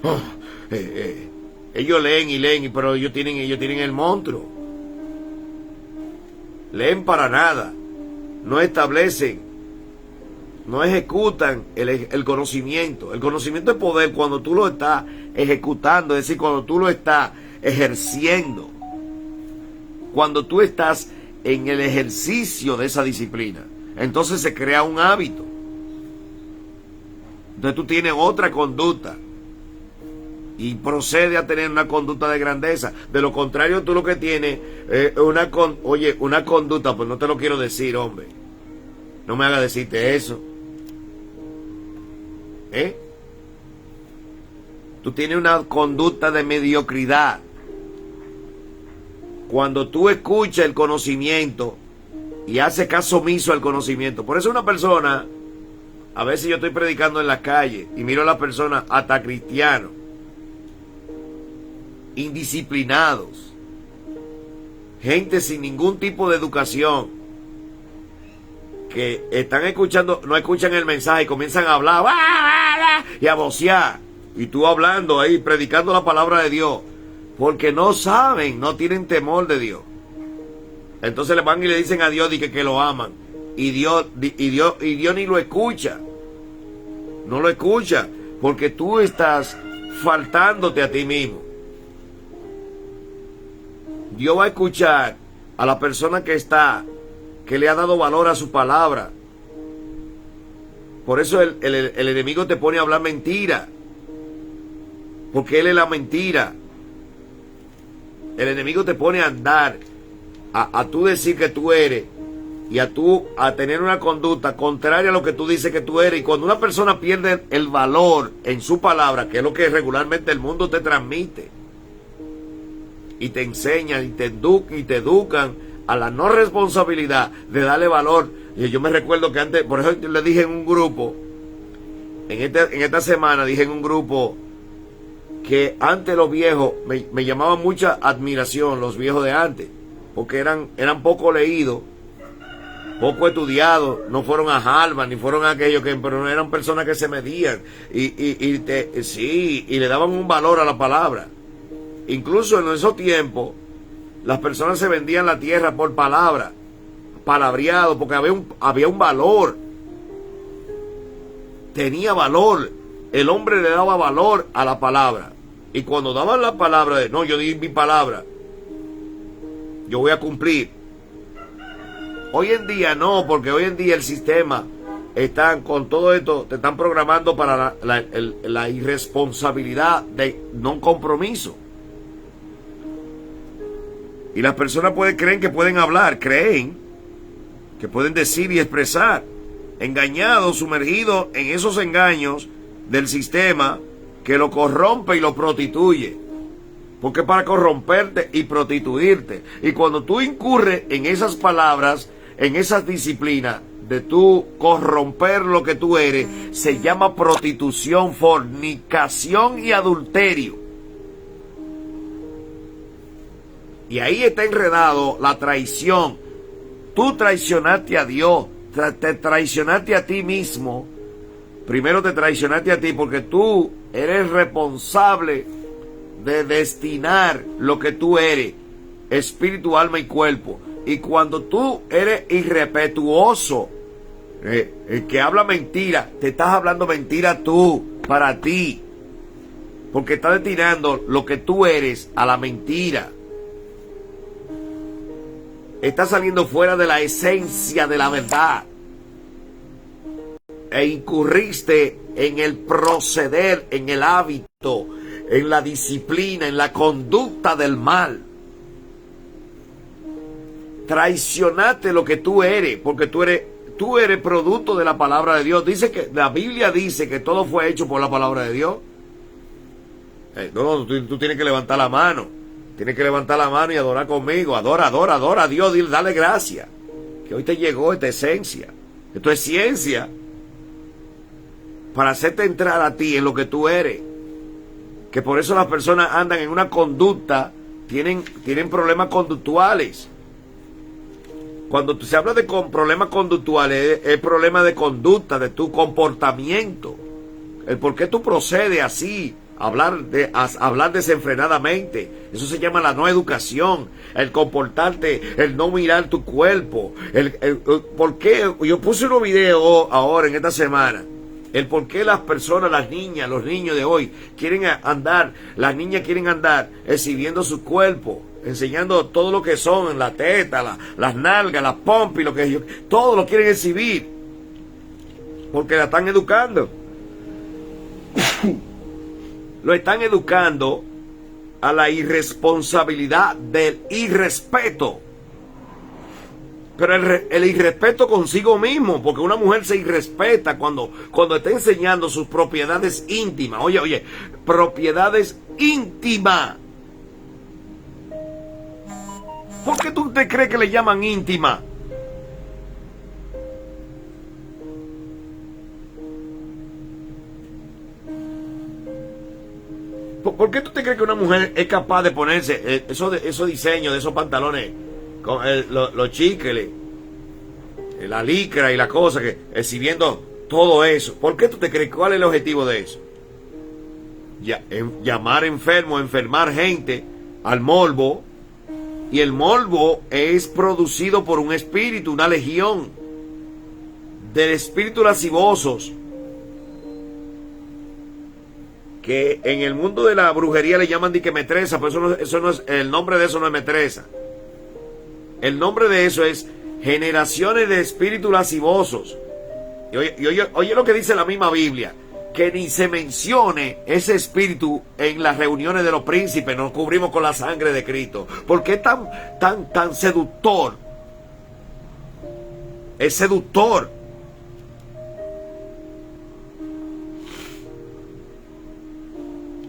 A: ellos leen, pero ellos tienen el monstruo. Leen para nada, no establecen, no ejecutan el conocimiento. El conocimiento es poder cuando tú lo estás ejecutando, es decir, cuando tú lo estás ejerciendo, cuando tú estás en el ejercicio de esa disciplina. Entonces se crea un hábito. Entonces tú tienes otra conducta y procede a tener una conducta de grandeza. De lo contrario, tú lo que tienes es una conducta, pues no te lo quiero decir, hombre. No me hagas decirte eso. Tú tienes una conducta de mediocridad. Cuando tú escuchas el conocimiento y haces caso omiso al conocimiento. Por eso una persona, a veces yo estoy predicando en la calle y miro a la persona, hasta cristianos, indisciplinados, gente sin ningún tipo de educación, que están escuchando, no escuchan el mensaje y comienzan a hablar y a vocear. Y tú hablando ahí, predicando la palabra de Dios. Porque no saben, no tienen temor de Dios. Entonces le van y le dicen a Dios que lo aman. Y Dios ni lo escucha. No lo escucha. Porque tú estás faltándote a ti mismo. Dios va a escuchar a la persona que le ha dado valor a su palabra. Por eso el enemigo te pone a hablar mentira. Porque él es la mentira. El enemigo te pone a andar, a tú decir que tú eres, y a tener una conducta contraria a lo que tú dices que tú eres. Y cuando una persona pierde el valor en su palabra, que es lo que regularmente el mundo te transmite, y te enseñan y te educan a la no responsabilidad de darle valor. Y yo me recuerdo que antes, por eso le dije en un grupo, en esta semana dije en un grupo, que antes los viejos, me llamaban mucha admiración los viejos de antes, porque eran poco leídos, poco estudiados, no fueron a Harvard, ni fueron a aquellos pero no eran personas que se medían, y le daban un valor a la palabra. Incluso en esos tiempos, las personas se vendían la tierra por palabra, palabreado, porque había un valor, tenía valor, el hombre le daba valor a la palabra. Y cuando daban la palabra de, no, yo di mi palabra, yo voy a cumplir. Hoy en día no, porque hoy en día el sistema están con todo esto, te están programando para la irresponsabilidad de no compromiso. Y las personas creen que pueden hablar, creen que pueden decir y expresar, engañados, sumergidos en esos engaños del sistema que lo corrompe y lo prostituye. Porque para corromperte y prostituirte. Y cuando tú incurres en esas palabras, en esas disciplinas de tú corromper lo que tú eres, se llama prostitución, fornicación y adulterio. Y ahí está enredado la traición. Tú traicionaste a Dios, te traicionaste a ti mismo. Primero te traicionaste a ti porque tú eres responsable de destinar lo que tú eres, espíritu, alma y cuerpo. Y cuando tú eres irrespetuoso, el que habla mentira, te estás hablando mentira tú, para ti. Porque estás destinando lo que tú eres a la mentira. Estás saliendo fuera de la esencia de la verdad. E incurriste en el proceder, en el hábito, en la disciplina, en la conducta del mal. Traicionaste lo que tú eres, porque tú eres producto de la palabra de Dios. La Biblia dice que todo fue hecho por la palabra de Dios. Tú tienes que levantar la mano. Tienes que levantar la mano y adorar conmigo. Adora a Dios, dale gracias. Que hoy te llegó esta esencia. Esto es ciencia. Para hacerte entrar a ti en lo que tú eres. Que por eso las personas andan en una conducta, tienen problemas conductuales. Cuando se habla de problemas conductuales, es problema de conducta, de tu comportamiento. El por qué tú procedes así, hablar desenfrenadamente. Eso se llama la no educación. El comportarte, el no mirar tu cuerpo. ¿Por qué? Yo puse unos videos ahora en esta semana. El por qué las personas, las niñas, los niños de hoy las niñas quieren andar exhibiendo su cuerpo, enseñando todo lo que son, la teta, las nalgas, las pompis, todo lo quieren exhibir, porque la están educando. Lo están educando a la irresponsabilidad del irrespeto. Pero el irrespeto consigo mismo, porque una mujer se irrespeta cuando está enseñando sus propiedades íntimas. Oye, propiedades íntimas. ¿Por qué tú te crees que le llaman íntima? ¿Por qué tú te crees que una mujer es capaz de ponerse esos diseños de esos pantalones con los chicles, la licra y la cosa, exhibiendo todo eso? ¿Por qué tú te crees? ¿Cuál es el objetivo de eso? llamar enfermo, enfermar gente al morbo. Y el morbo es producido por un espíritu, una legión de espíritus lascivosos, que en el mundo de la brujería le llaman diquemetresa, pero eso no es, el nombre de eso no es metresa. El nombre de eso es generaciones de espíritus lascivosos. Y oye lo que dice la misma Biblia, que ni se mencione ese espíritu en las reuniones de los príncipes. Nos cubrimos con la sangre de Cristo. ¿Por qué es tan seductor? Es seductor.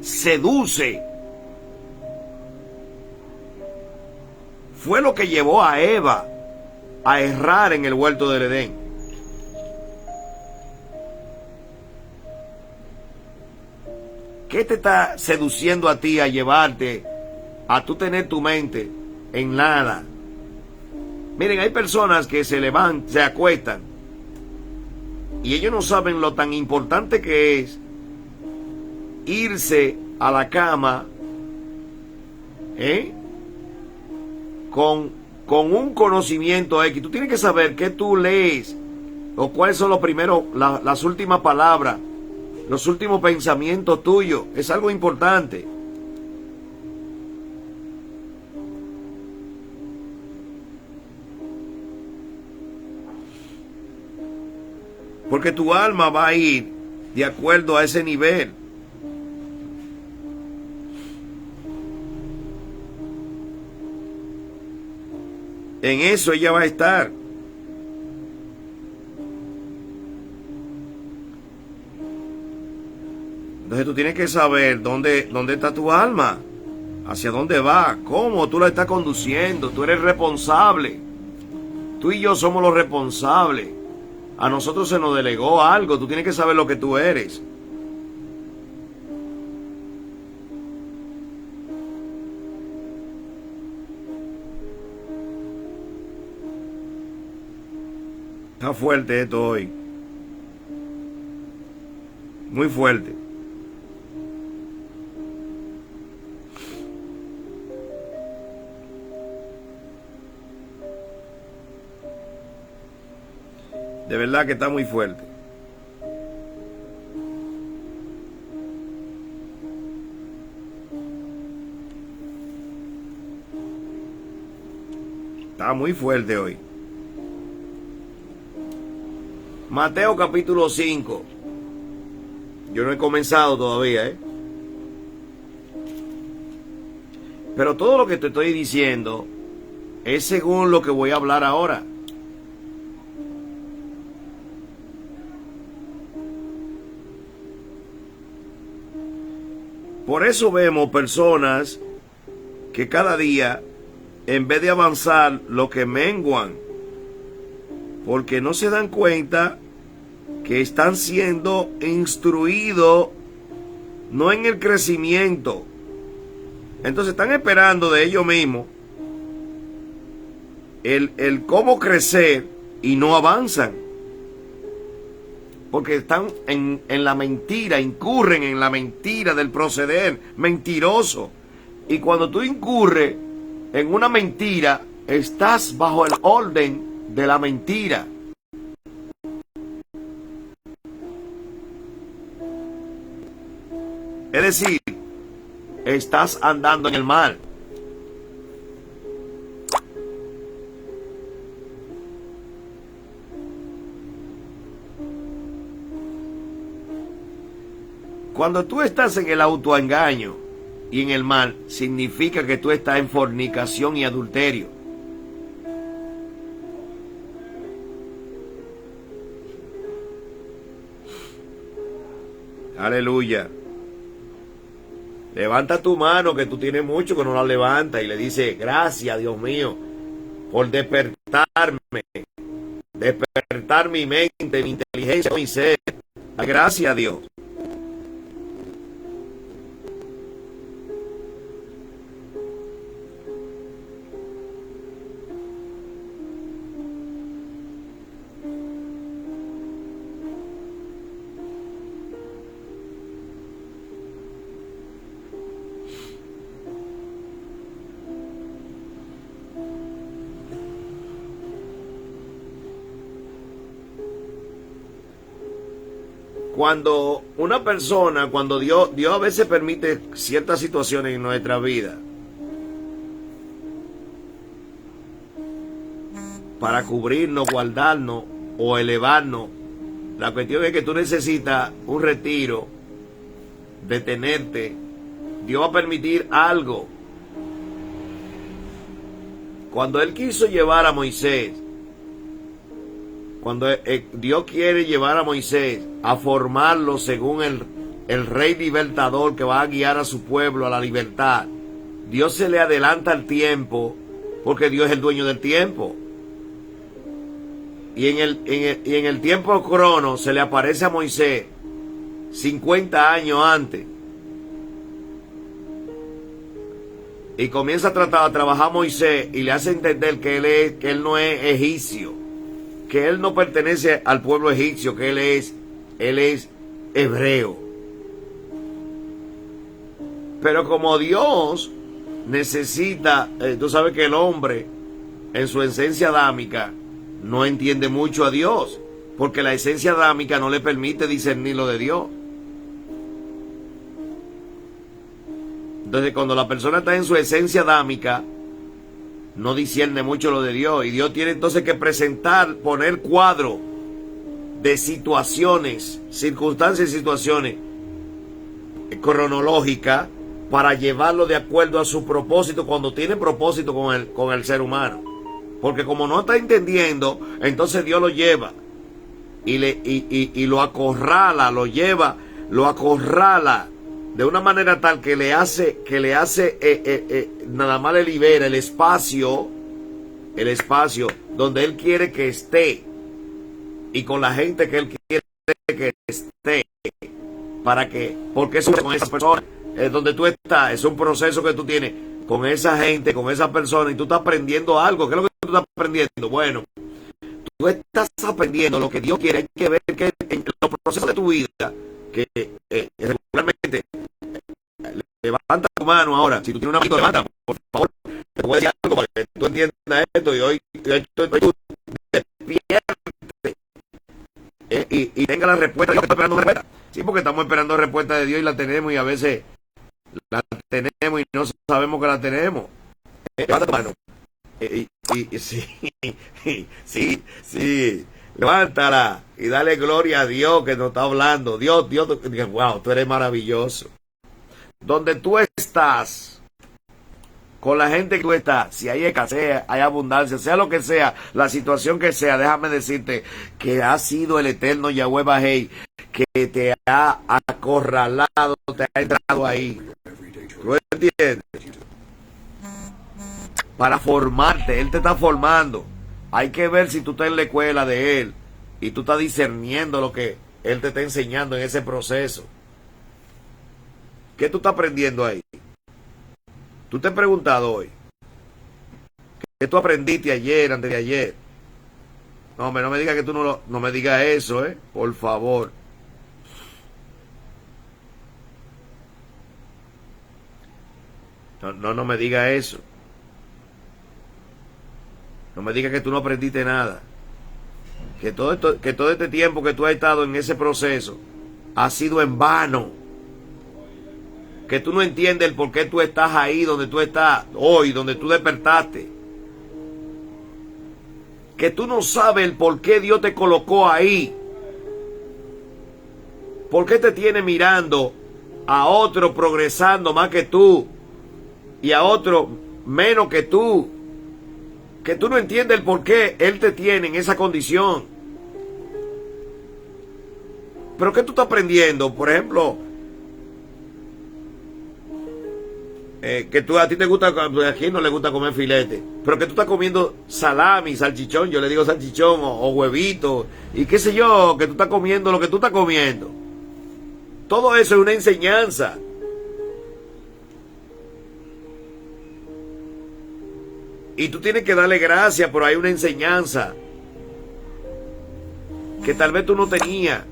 A: Seduce. Fue lo que llevó a Eva a errar en el huerto del Edén. ¿Qué te está seduciendo a ti a llevarte a tú tener tu mente en nada? Miren, hay personas que se levantan, se acuestan y ellos no saben lo tan importante que es irse a la cama con un conocimiento X. Tú tienes que saber qué tú lees o cuáles son los primeros, las últimas palabras, los últimos pensamientos tuyos. Es algo importante. Porque tu alma va a ir de acuerdo a ese nivel. En eso ella va a estar. Entonces tú tienes que saber dónde está tu alma, hacia dónde va, cómo tú la estás conduciendo. Tú eres responsable. Tú y yo somos los responsables. A nosotros se nos delegó algo. Tú tienes que saber lo que tú eres. Está fuerte esto hoy. Muy fuerte. De verdad que está muy fuerte. Está muy fuerte hoy. Mateo capítulo 5. Yo no he comenzado todavía, Pero todo lo que te estoy diciendo es según lo que voy a hablar ahora. Por eso vemos personas que cada día, en vez de avanzar, lo que menguan, porque no se dan cuenta que están siendo instruidos no en el crecimiento. Entonces están esperando de ellos mismos el cómo crecer y no avanzan. Porque están en la mentira, incurren en la mentira del proceder mentiroso. Y cuando tú incurres en una mentira, estás bajo el orden de la mentira. Es decir, estás andando en el mal. Cuando tú estás en el autoengaño y en el mal, significa que tú estás en fornicación y adulterio. Aleluya. Levanta tu mano, que tú tienes mucho que no la levantas, y le dice: gracias, Dios mío, por despertarme, despertar mi mente, mi inteligencia, mi ser. Gracias a Dios. cuando una persona, cuando Dios a veces permite ciertas situaciones en nuestra vida para cubrirnos, guardarnos o elevarnos. La cuestión es que tú necesitas un retiro, detenerte. Dios va a permitir algo. Cuando Él quiso llevar a Moisés, cuando Dios quiere llevar a Moisés a formarlo según el rey libertador que va a guiar a su pueblo a la libertad, Dios se le adelanta el tiempo porque Dios es el dueño del tiempo. Y en el tiempo crono se le aparece a Moisés 50 años antes. Y comienza a trabajar Moisés y le hace entender que él no es egipcio, que él no pertenece al pueblo egipcio, que él es hebreo. Pero como Dios necesita, tú sabes que el hombre en su esencia adámica no entiende mucho a Dios, porque la esencia adámica no le permite discernir lo de Dios. Entonces, cuando la persona está en su esencia adámica, no discierne mucho lo de Dios. Y Dios tiene entonces que poner cuadro de situaciones, circunstancias y situaciones cronológicas para llevarlo de acuerdo a su propósito, cuando tiene propósito con el ser humano. Porque como no está entendiendo, entonces Dios lo lleva y lo acorrala, lo acorrala de una manera tal que le hace nada más le libera el espacio donde Él quiere que esté y con la gente que Él quiere que esté, porque eso con esa persona donde tú estás, es un proceso que tú tienes con esa gente, con esa persona, y tú estás aprendiendo algo. ¿Qué es lo que tú estás aprendiendo? Bueno, tú estás aprendiendo lo que Dios quiere. Hay que ver que en los procesos de tu vida, que regularmente, levanta tu mano ahora. Si tú tienes una mano, levanta, por favor. Te voy a decir algo para que tú entiendas esto, y hoy tú despierte y tenga la respuesta. Yo estoy esperando una respuesta. Sí, porque estamos esperando respuesta de Dios y la tenemos, y a veces la tenemos y no sabemos que la tenemos. Levanta tu mano. Sí, levántala y dale gloria a Dios que nos está hablando. Dios, wow, tú eres maravilloso. Donde tú estás, con la gente que tú estás, si hay escasez, hay abundancia, sea lo que sea, la situación que sea, déjame decirte que ha sido el eterno Yahweh Bajei que te ha acorralado, te ha entrado ahí. ¿Tú entiendes? Para formarte, Él te está formando. Hay que ver si tú estás en la escuela de Él y tú estás discerniendo lo que Él te está enseñando en ese proceso. ¿Qué tú estás aprendiendo ahí? Tú te has preguntado hoy, ¿qué tú aprendiste ayer, antes de ayer? No me digas que tú no me digas eso, por favor. No me digas eso. No me digas que tú no aprendiste nada. Que todo este tiempo que tú has estado en ese proceso ha sido en vano. Que tú no entiendes el por qué tú estás ahí donde tú estás hoy, donde tú despertaste. Que tú no sabes el por qué Dios te colocó ahí. ¿Por qué te tiene mirando a otro progresando más que tú y a otro menos que tú? Que tú no entiendes el por qué Él te tiene en esa condición. Pero ¿qué tú estás aprendiendo? Por ejemplo, que a ti te gusta, a quien no le gusta comer filete, pero que tú estás comiendo salami, salchichón, yo le digo salchichón o huevito, y qué sé yo, que tú estás comiendo lo que tú estás comiendo. Todo eso es una enseñanza. Y tú tienes que darle gracias, pero hay una enseñanza que tal vez tú no tenías,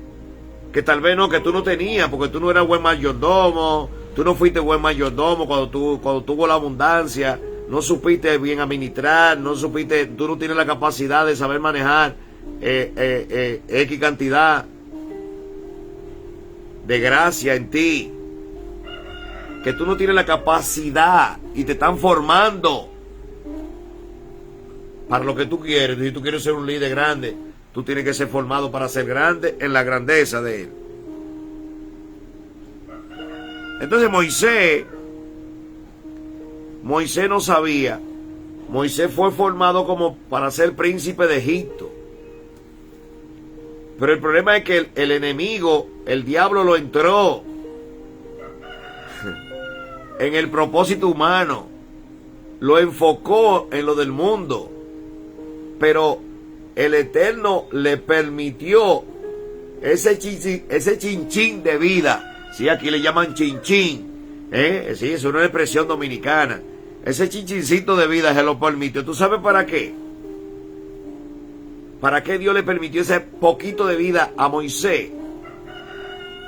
A: que tal vez no, que tú no tenías, porque tú no eras buen mayordomo, tú no fuiste buen mayordomo cuando tuvo la abundancia, no supiste bien administrar, tú no tienes la capacidad de saber manejar X cantidad. de gracia en ti, que tú no tienes la capacidad y te están formando para lo que tú quieres. Si tú quieres ser un líder grande, tú tienes que ser formado para ser grande en la grandeza de Él. Entonces Moisés no sabía. Moisés fue formado como para ser príncipe de Egipto. Pero el problema es que el enemigo, el diablo, lo entró en el propósito humano, lo enfocó en lo del mundo, pero el Eterno le permitió ese chinchín de vida. Sí, aquí le llaman chinchín, sí, es una expresión dominicana. Ese chinchincito de vida se lo permitió. ¿Tú sabes para qué? ¿Para qué Dios le permitió ese poquito de vida a Moisés?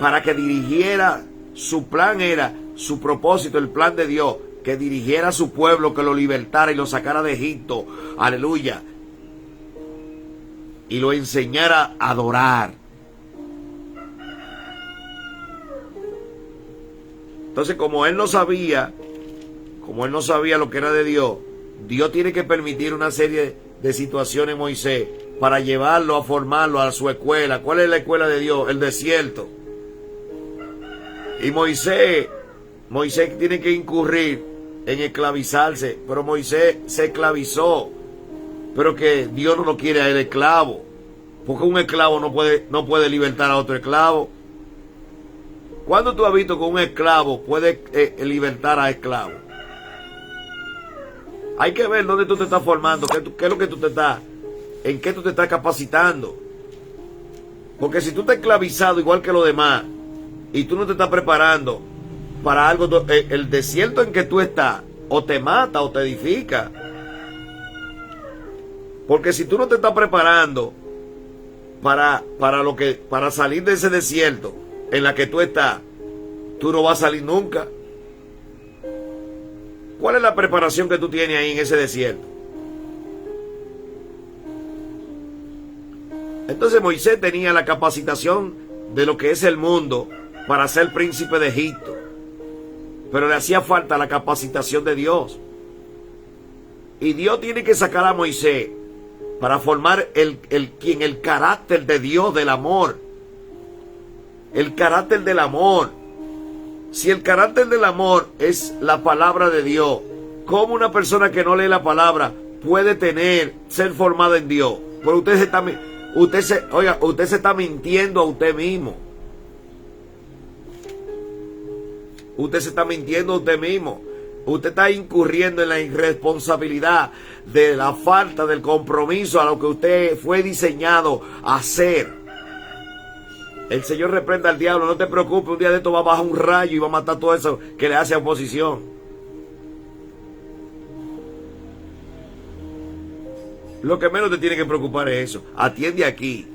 A: Para que dirigiera. Su plan era, su propósito, el plan de Dios, que dirigiera a su pueblo, que lo libertara y lo sacara de Egipto. Aleluya. Y lo enseñara a adorar. Entonces, como él no sabía lo que era de Dios, Dios tiene que permitir una serie de situaciones en Moisés para llevarlo a formarlo a su escuela. ¿Cuál es la escuela de Dios? El desierto. Y Moisés tiene que incurrir en esclavizarse, pero Moisés se esclavizó, pero que Dios no lo quiere a él esclavo, porque un esclavo no puede libertar a otro esclavo. ¿Cuándo tú has visto que un esclavo puede libertar a esclavo? Hay que ver dónde tú te estás formando, qué es lo que tú te estás, en qué tú te estás capacitando. Porque si tú estás esclavizado igual que los demás y tú no te estás preparando para algo, el desierto en que tú estás o te mata o te edifica. Porque si tú no te estás preparando para salir de ese desierto en la que tú estás, tú no vas a salir nunca. ¿Cuál es la preparación que tú tienes ahí en ese desierto? Entonces Moisés tenía la capacitación de lo que es el mundo para ser príncipe de Egipto, pero le hacía falta la capacitación de Dios. Y Dios tiene que sacar a Moisés para formar el carácter de Dios, del amor. El carácter del amor. Si el carácter del amor es la palabra de Dios, ¿cómo una persona que no lee la palabra puede ser formada en Dios? Pero usted se está mintiendo a usted mismo. Usted se está mintiendo a usted mismo. Usted está incurriendo en la irresponsabilidad de la falta del compromiso a lo que usted fue diseñado a hacer. El Señor reprenda al diablo, no te preocupes, un día de esto va a bajar un rayo y va a matar todo eso que le hace oposición. Lo que menos te tiene que preocupar es eso. Atiende aquí.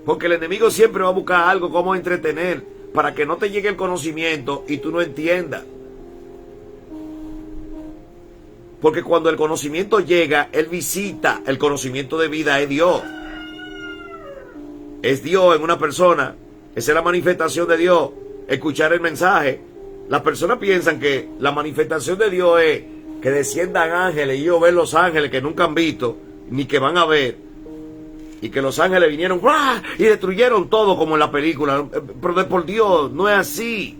A: Porque el enemigo siempre va a buscar algo como entretener para que no te llegue el conocimiento y tú no entiendas. Porque cuando el conocimiento llega, él visita. El conocimiento de vida es Dios. Es Dios en una persona. Esa es la manifestación de Dios. Escuchar el mensaje. Las personas piensan que la manifestación de Dios es que desciendan ángeles y ellos ven los ángeles que nunca han visto ni que van a ver. Y que los ángeles vinieron ¡guau! Y destruyeron todo como en la película. Pero por Dios, no es así.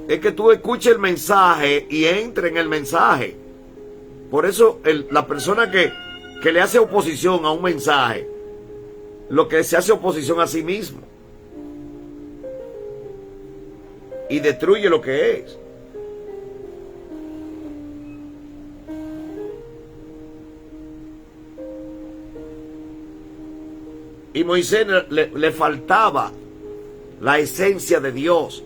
A: Es que tú escuches el mensaje y entre en el mensaje. Por eso la persona que le hace oposición a un mensaje, lo que se hace oposición a sí mismo. Y destruye lo que es. Y Moisés le faltaba la esencia de Dios.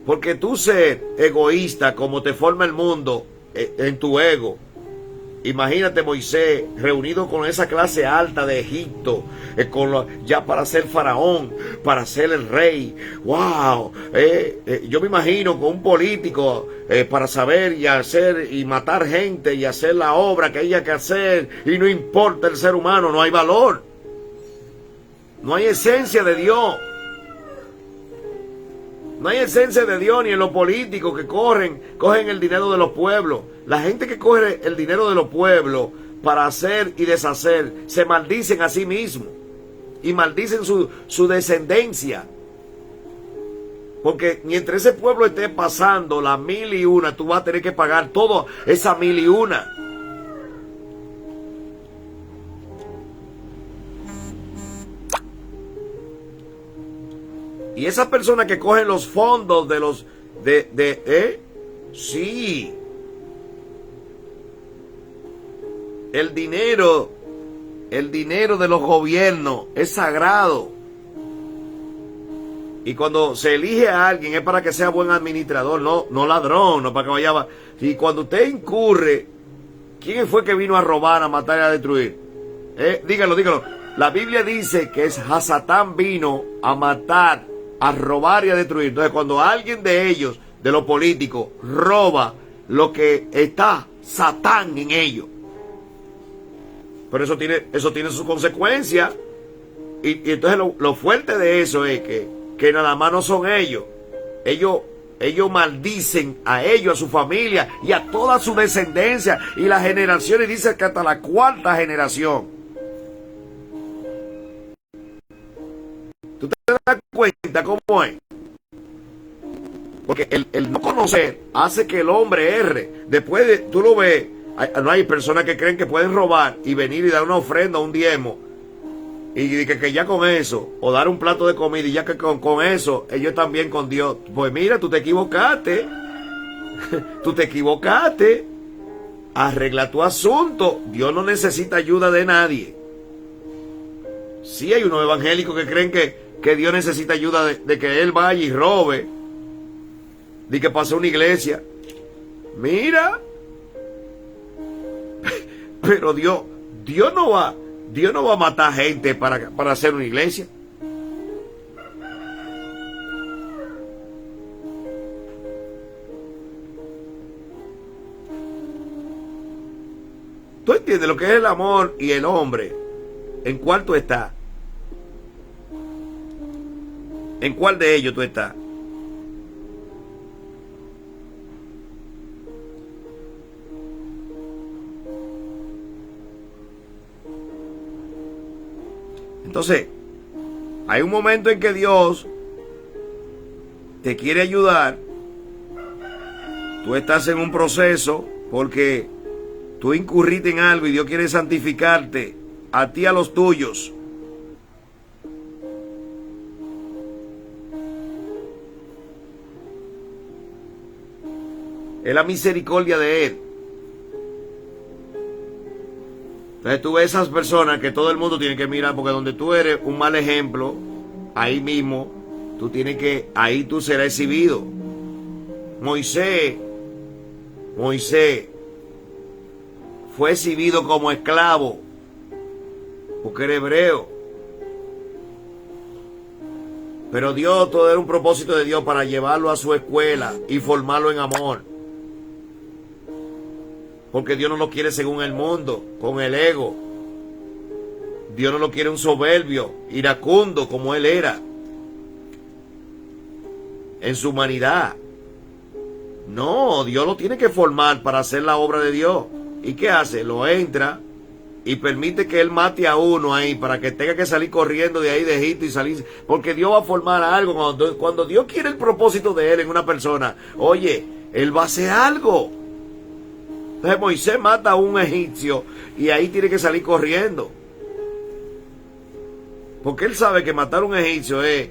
A: Porque tú ser egoísta como te forma el mundo en tu ego, Imagínate Moisés reunido con esa clase alta de Egipto, ya para ser faraón, para ser el rey. ¡Wow! Yo me imagino con un político para saber y hacer y matar gente y hacer la obra que haya que hacer, y no importa el ser humano, no hay valor, no hay esencia de Dios. No hay esencia de Dios ni en los políticos que cogen el dinero de los pueblos. La gente que coge el dinero de los pueblos para hacer y deshacer, se maldicen a sí mismos y maldicen su descendencia. Porque mientras ese pueblo esté pasando las 1001, tú vas a tener que pagar toda esa 1001. Y esas personas que cogen los fondos de los... sí. El dinero de los gobiernos es sagrado. Y cuando se elige a alguien es para que sea buen administrador, no ladrón, no para que vaya... Y cuando usted incurre, ¿quién fue que vino a robar, a matar y a destruir? Dígalo. La Biblia dice que Satán vino a matar, a robar y a destruir. Entonces cuando alguien de ellos, de los políticos, roba lo que está Satán en ellos, pero eso tiene sus consecuencias. Y entonces lo fuerte de eso es que nada más no son ellos maldicen a ellos, a su familia y a toda su descendencia y las generaciones, dice que hasta la 4ª generación. ¿Tú te das cuenta cómo es? Porque el no conocer hace que el hombre erre. Después tú lo ves, no hay personas que creen que pueden robar y venir y dar una ofrenda, un diezmo, y que ya con eso, o dar un plato de comida, y ya que con eso ellos están bien con Dios. Pues mira, tú te equivocaste. Tú te equivocaste. Arregla tu asunto. Dios no necesita ayuda de nadie. Sí hay unos evangélicos que creen que Dios necesita ayuda de que Él vaya y robe, de que pase una iglesia. Mira. Pero Dios no va a matar gente para hacer una iglesia. ¿Tú entiendes lo que es el amor y el hombre? ¿En cuál tú estás? ¿En cuál de ellos tú estás? Entonces, hay un momento en que Dios te quiere ayudar. Tú estás en un proceso porque tú incurriste en algo y Dios quiere santificarte a ti, a los tuyos. Es la misericordia de Él. Entonces tú ves esas personas que todo el mundo tiene que mirar, porque donde tú eres un mal ejemplo, ahí mismo, ahí tú serás exhibido. Moisés fue exhibido como esclavo, porque era hebreo. Pero Dios, todo era un propósito de Dios para llevarlo a su escuela y formarlo en amor. Porque Dios no lo quiere según el mundo, con el ego. Dios no lo quiere un soberbio, iracundo como él era en su humanidad. No, Dios lo tiene que formar para hacer la obra de Dios. ¿Y qué hace? Lo entra y permite que él mate a uno ahí para que tenga que salir corriendo de ahí de Egipto y salir. Porque Dios va a formar algo. Cuando Dios quiere el propósito de él en una persona, oye, él va a hacer algo. Entonces Moisés mata a un egipcio y ahí tiene que salir corriendo. Porque él sabe que matar a un egipcio es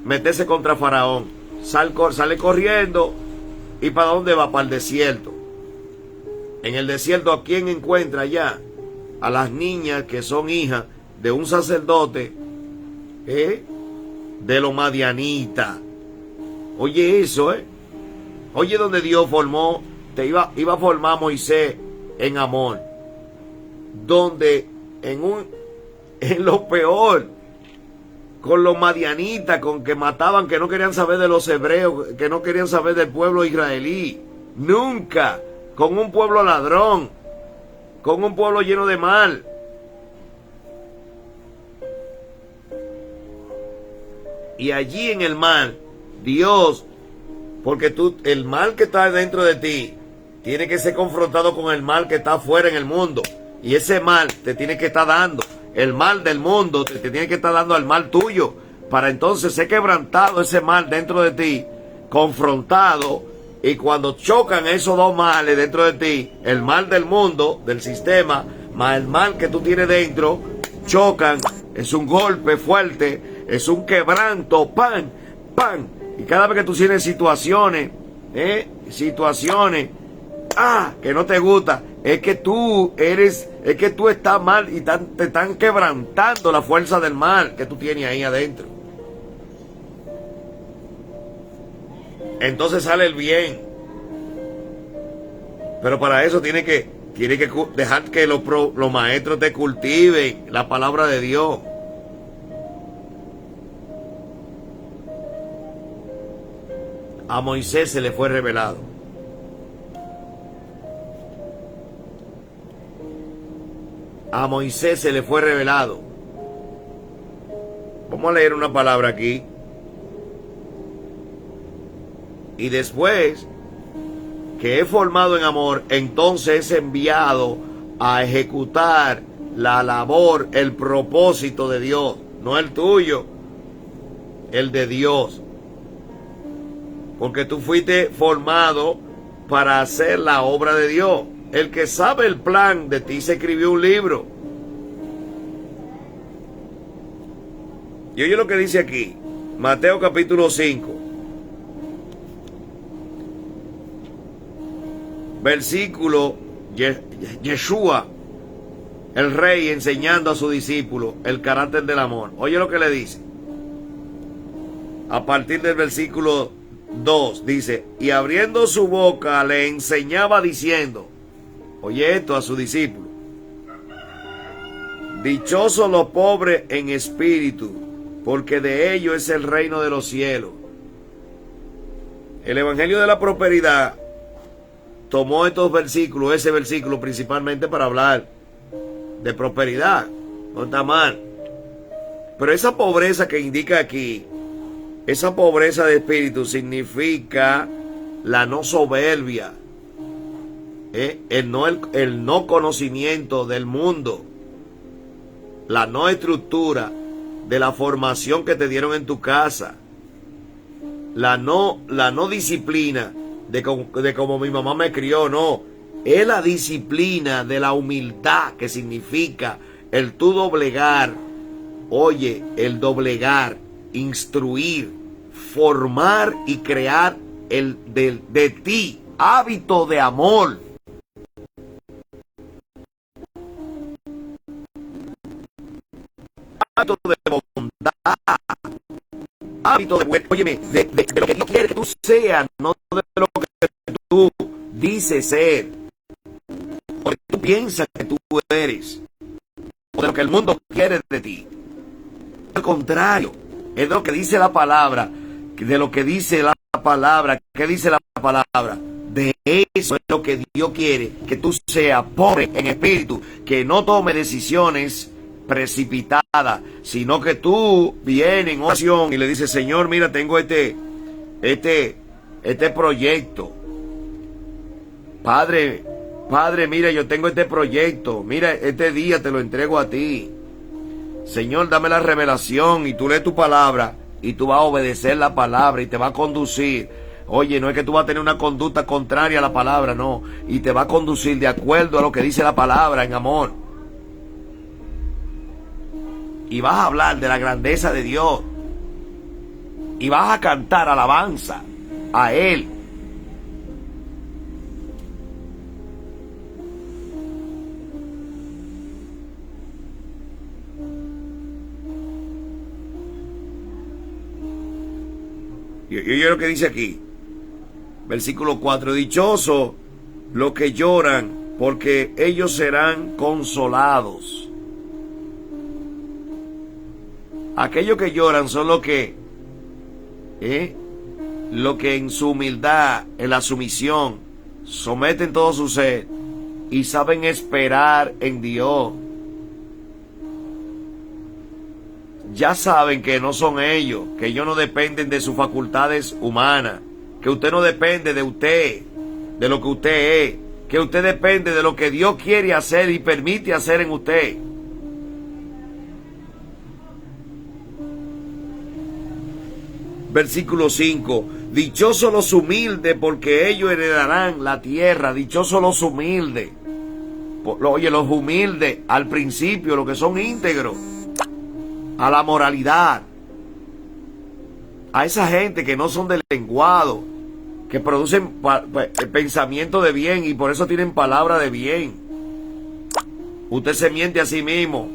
A: meterse contra Faraón. Sale corriendo. ¿Y para dónde va? Para el desierto. En el desierto, ¿a quién encuentra allá? A las niñas que son hijas de un sacerdote de los madianitas. Oye eso, Oye donde Dios formó, iba a formar a Moisés en Amón, donde en lo peor, con los madianitas, con que mataban, que no querían saber de los hebreos, que no querían saber del pueblo israelí, nunca, con un pueblo ladrón, con un pueblo lleno de mal. Y allí en el mal, Dios, porque el mal que está dentro de ti tiene que ser confrontado con el mal que está afuera en el mundo. Y ese mal te tiene que estar dando, el mal del mundo te tiene que estar dando al mal tuyo, para entonces ser quebrantado ese mal dentro de ti, confrontado, y cuando chocan esos dos males dentro de ti, el mal del mundo, del sistema, más el mal que tú tienes dentro, chocan, es un golpe fuerte, es un quebranto, pan, pan. Y cada vez que tú tienes situaciones, que no te gusta, es que tú estás mal y te están quebrantando la fuerza del mal que tú tienes ahí adentro. Entonces sale el bien. Pero para eso tiene que dejar que los maestros te cultiven la palabra de Dios. A Moisés se le fue revelado. A Moisés se le fue revelado. Vamos a leer una palabra aquí. Y después que es formado en amor, entonces es enviado a ejecutar la labor, el propósito de Dios. No el tuyo, el de Dios. Porque tú fuiste formado para hacer la obra de Dios. El que sabe el plan de ti se escribió un libro. Y oye lo que dice aquí, Mateo capítulo 5, versículo, Yeshua, el rey, enseñando a su discípulo el carácter del amor. Oye lo que le dice. A partir del versículo 2 dice, y abriendo su boca le enseñaba diciendo, oye esto a su discípulo, dichosos los pobres en espíritu, porque de ellos es el reino de los cielos. El evangelio de la prosperidad tomó estos versículos, ese versículo principalmente para hablar de prosperidad. No está mal, pero esa pobreza que indica aquí, esa pobreza de espíritu significa la no soberbia, el no conocimiento del mundo, la no estructura de la formación que te dieron en tu casa, la no disciplina de como mi mamá me crió, no, es la disciplina de la humildad, que significa el tú doblegar, oye, el doblegar, instruir, formar y crear de ti hábito de amor. Hábito de bondad. Hábito de bueno. Óyeme, de lo que Dios quiere que tú seas, no de lo que tú dices ser. O que tú piensas que tú eres. O de lo que el mundo quiere de ti. Al contrario, es de lo que dice la palabra. De lo que dice la palabra. ¿Qué dice la palabra? De eso es lo que Dios quiere, que tú seas pobre en espíritu, que no tome decisiones precipitadas, sino que tú vienes en oración y le dices, Señor, mira, tengo este proyecto. Padre, mira, yo tengo este proyecto, mira, este día te lo entrego a ti. Señor, dame la revelación, y tú lees tu palabra y tú vas a obedecer la palabra y te va a conducir. Oye, no es que tú vas a tener una conducta contraria a la palabra, no. Y te va a conducir de acuerdo a lo que dice la palabra en amor. Y vas a hablar de la grandeza de Dios. Y vas a cantar alabanza a Él. Y oye lo que dice aquí. Versículo 4. Dichosos los que lloran, porque ellos serán consolados. Aquellos que lloran son los que en su humildad, en la sumisión, someten todo su ser y saben esperar en Dios. Ya saben que no son ellos, que ellos no dependen de sus facultades humanas, que usted no depende de usted, de lo que usted es, que usted depende de lo que Dios quiere hacer y permite hacer en usted. Versículo 5. Dichosos los humildes, porque ellos heredarán la tierra. Dichosos los humildes. Oye, los humildes al principio, los que son íntegros a la moralidad, a esa gente que no son del lenguado, que producen pensamiento de bien y por eso tienen palabra de bien. Usted se miente a sí mismo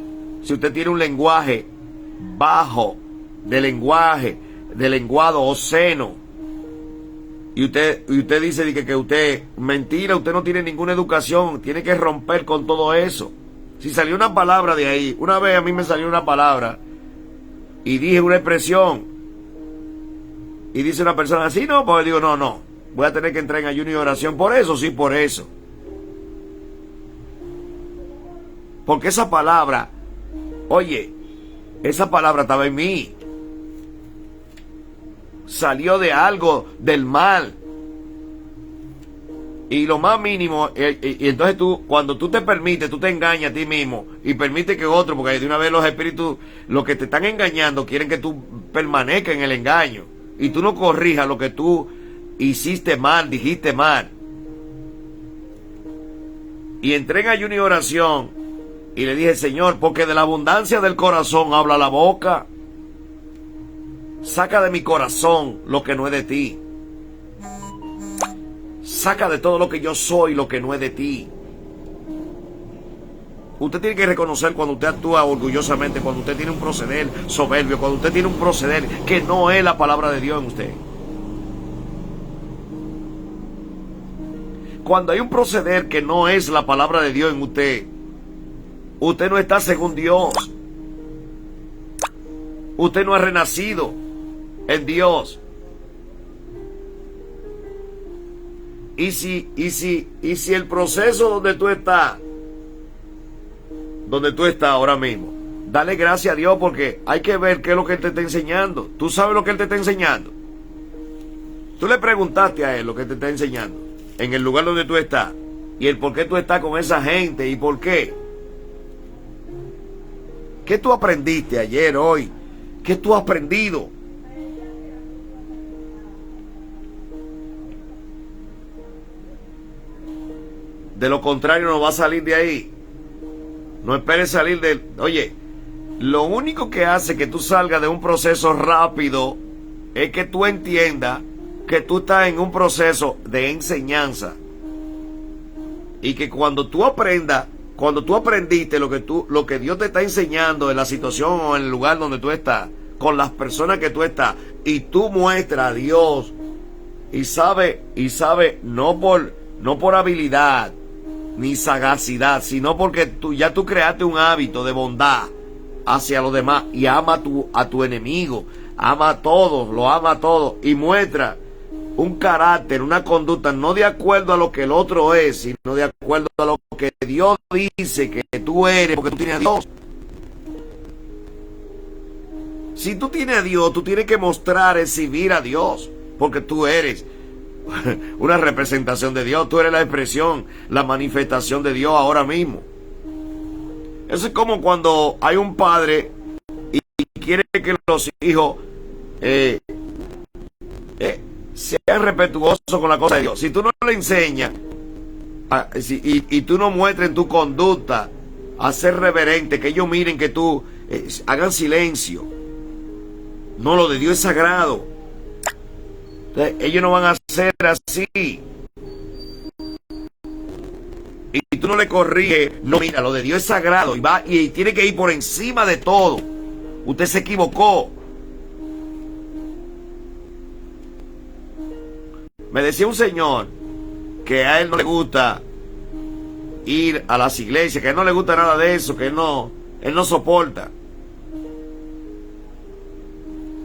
A: si usted tiene un lenguaje bajo, de lenguado obsceno, y usted dice que usted, mentira, usted no tiene ninguna educación, tiene que romper con todo eso. Si salió una palabra de ahí, una vez a mí me salió una palabra y dije una expresión y dice una persona así, no, pues digo, no, voy a tener que entrar en ayuno y oración por eso, sí, por eso. Porque esa palabra, oye, esa palabra estaba en mí. Salió de algo, del mal. Y lo más mínimo, y entonces tú, cuando tú te permites, tú te engañas a ti mismo y permite que otro, porque de una vez los espíritus, los que te están engañando, quieren que tú permanezcas en el engaño y tú no corrijas lo que tú hiciste mal, dijiste mal. Y entré en ayuno y oración y le dije, Señor, porque de la abundancia del corazón habla la boca. Saca de mi corazón lo que no es de ti. Saca de todo lo que yo soy lo que no es de ti. Usted tiene que reconocer cuando usted actúa orgullosamente, cuando usted tiene un proceder soberbio, cuando usted tiene un proceder que no es la palabra de Dios en usted. Cuando hay un proceder que no es la palabra de Dios en usted, usted no está según Dios. Usted no ha renacido en Dios. Y si el proceso donde tú estás ahora mismo, dale gracias a Dios, porque hay que ver qué es lo que Él te está enseñando. ¿Tú sabes lo que Él te está enseñando? Tú le preguntaste a Él lo que te está enseñando en el lugar donde tú estás y el por qué tú estás con esa gente y por qué. ¿Qué tú aprendiste ayer, hoy? ¿Qué tú has aprendido? De lo contrario no va a salir de ahí. No esperes salir de... Oye, lo único que hace que tú salgas de un proceso rápido es que tú entiendas que tú estás en un proceso de enseñanza. Y que cuando tú aprendas, cuando tú aprendiste lo que Dios te está enseñando en la situación o en el lugar donde tú estás, con las personas que tú estás, y tú muestras a Dios y sabe no por habilidad ni sagacidad, sino porque tú creaste un hábito de bondad hacia los demás y ama a tu enemigo, ama a todos, lo ama a todos y muestra un carácter, una conducta no de acuerdo a lo que el otro es, sino de acuerdo a lo que Dios dice que tú eres, porque tú tienes a Dios. Si tú tienes a Dios, tú tienes que mostrar, exhibir a Dios, porque tú eres una representación de Dios, tú eres la expresión, la manifestación de Dios ahora mismo. Eso es como cuando hay un padre y quiere que los hijos sean respetuosos con la cosa de Dios. Si tú no le enseñas y tú no muestras en tu conducta a ser reverente, que ellos miren que tú hagan silencio. No, lo de Dios es sagrado. Entonces, ellos no van a ser así. Y tú no le corriges. No, mira, lo de Dios es sagrado y tiene que ir por encima de todo. Usted se equivocó. Me decía un señor que a él no le gusta ir a las iglesias, que a él no le gusta nada de eso, que él no soporta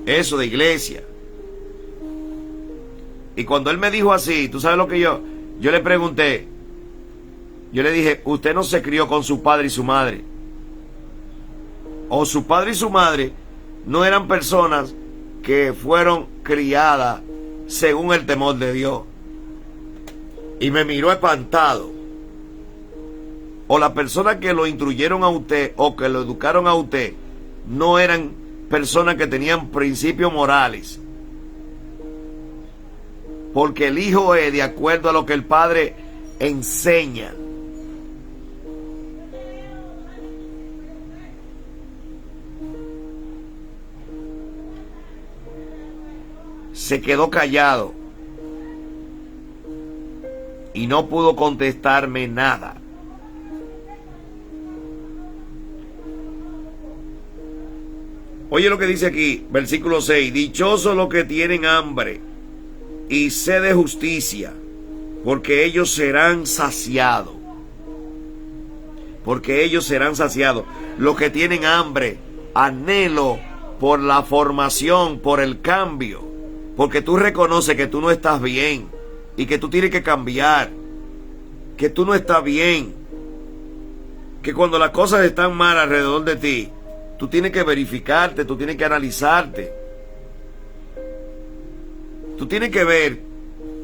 A: eso de iglesia. Y cuando él me dijo así, tú sabes lo que yo le pregunté, yo le dije, usted no se crió con su padre y su madre, o su padre y su madre no eran personas que fueron criadas según el temor de Dios. Y me miró espantado. O las personas que lo instruyeron a usted o que lo educaron a usted no eran personas que tenían principios morales. Porque el hijo es de acuerdo a lo que el padre enseña. Se quedó callado y no pudo contestarme nada. Oye lo que dice aquí, versículo 6. Dichosos los que tienen hambre y sed de justicia, porque ellos serán saciados. Porque ellos serán saciados. Los que tienen hambre, anhelo por la formación, por el cambio. Porque tú reconoces que tú no estás bien y que tú tienes que cambiar. Que tú no estás bien. Que cuando las cosas están mal alrededor de ti, tú tienes que verificarte, tú tienes que analizarte. Tú tienes que ver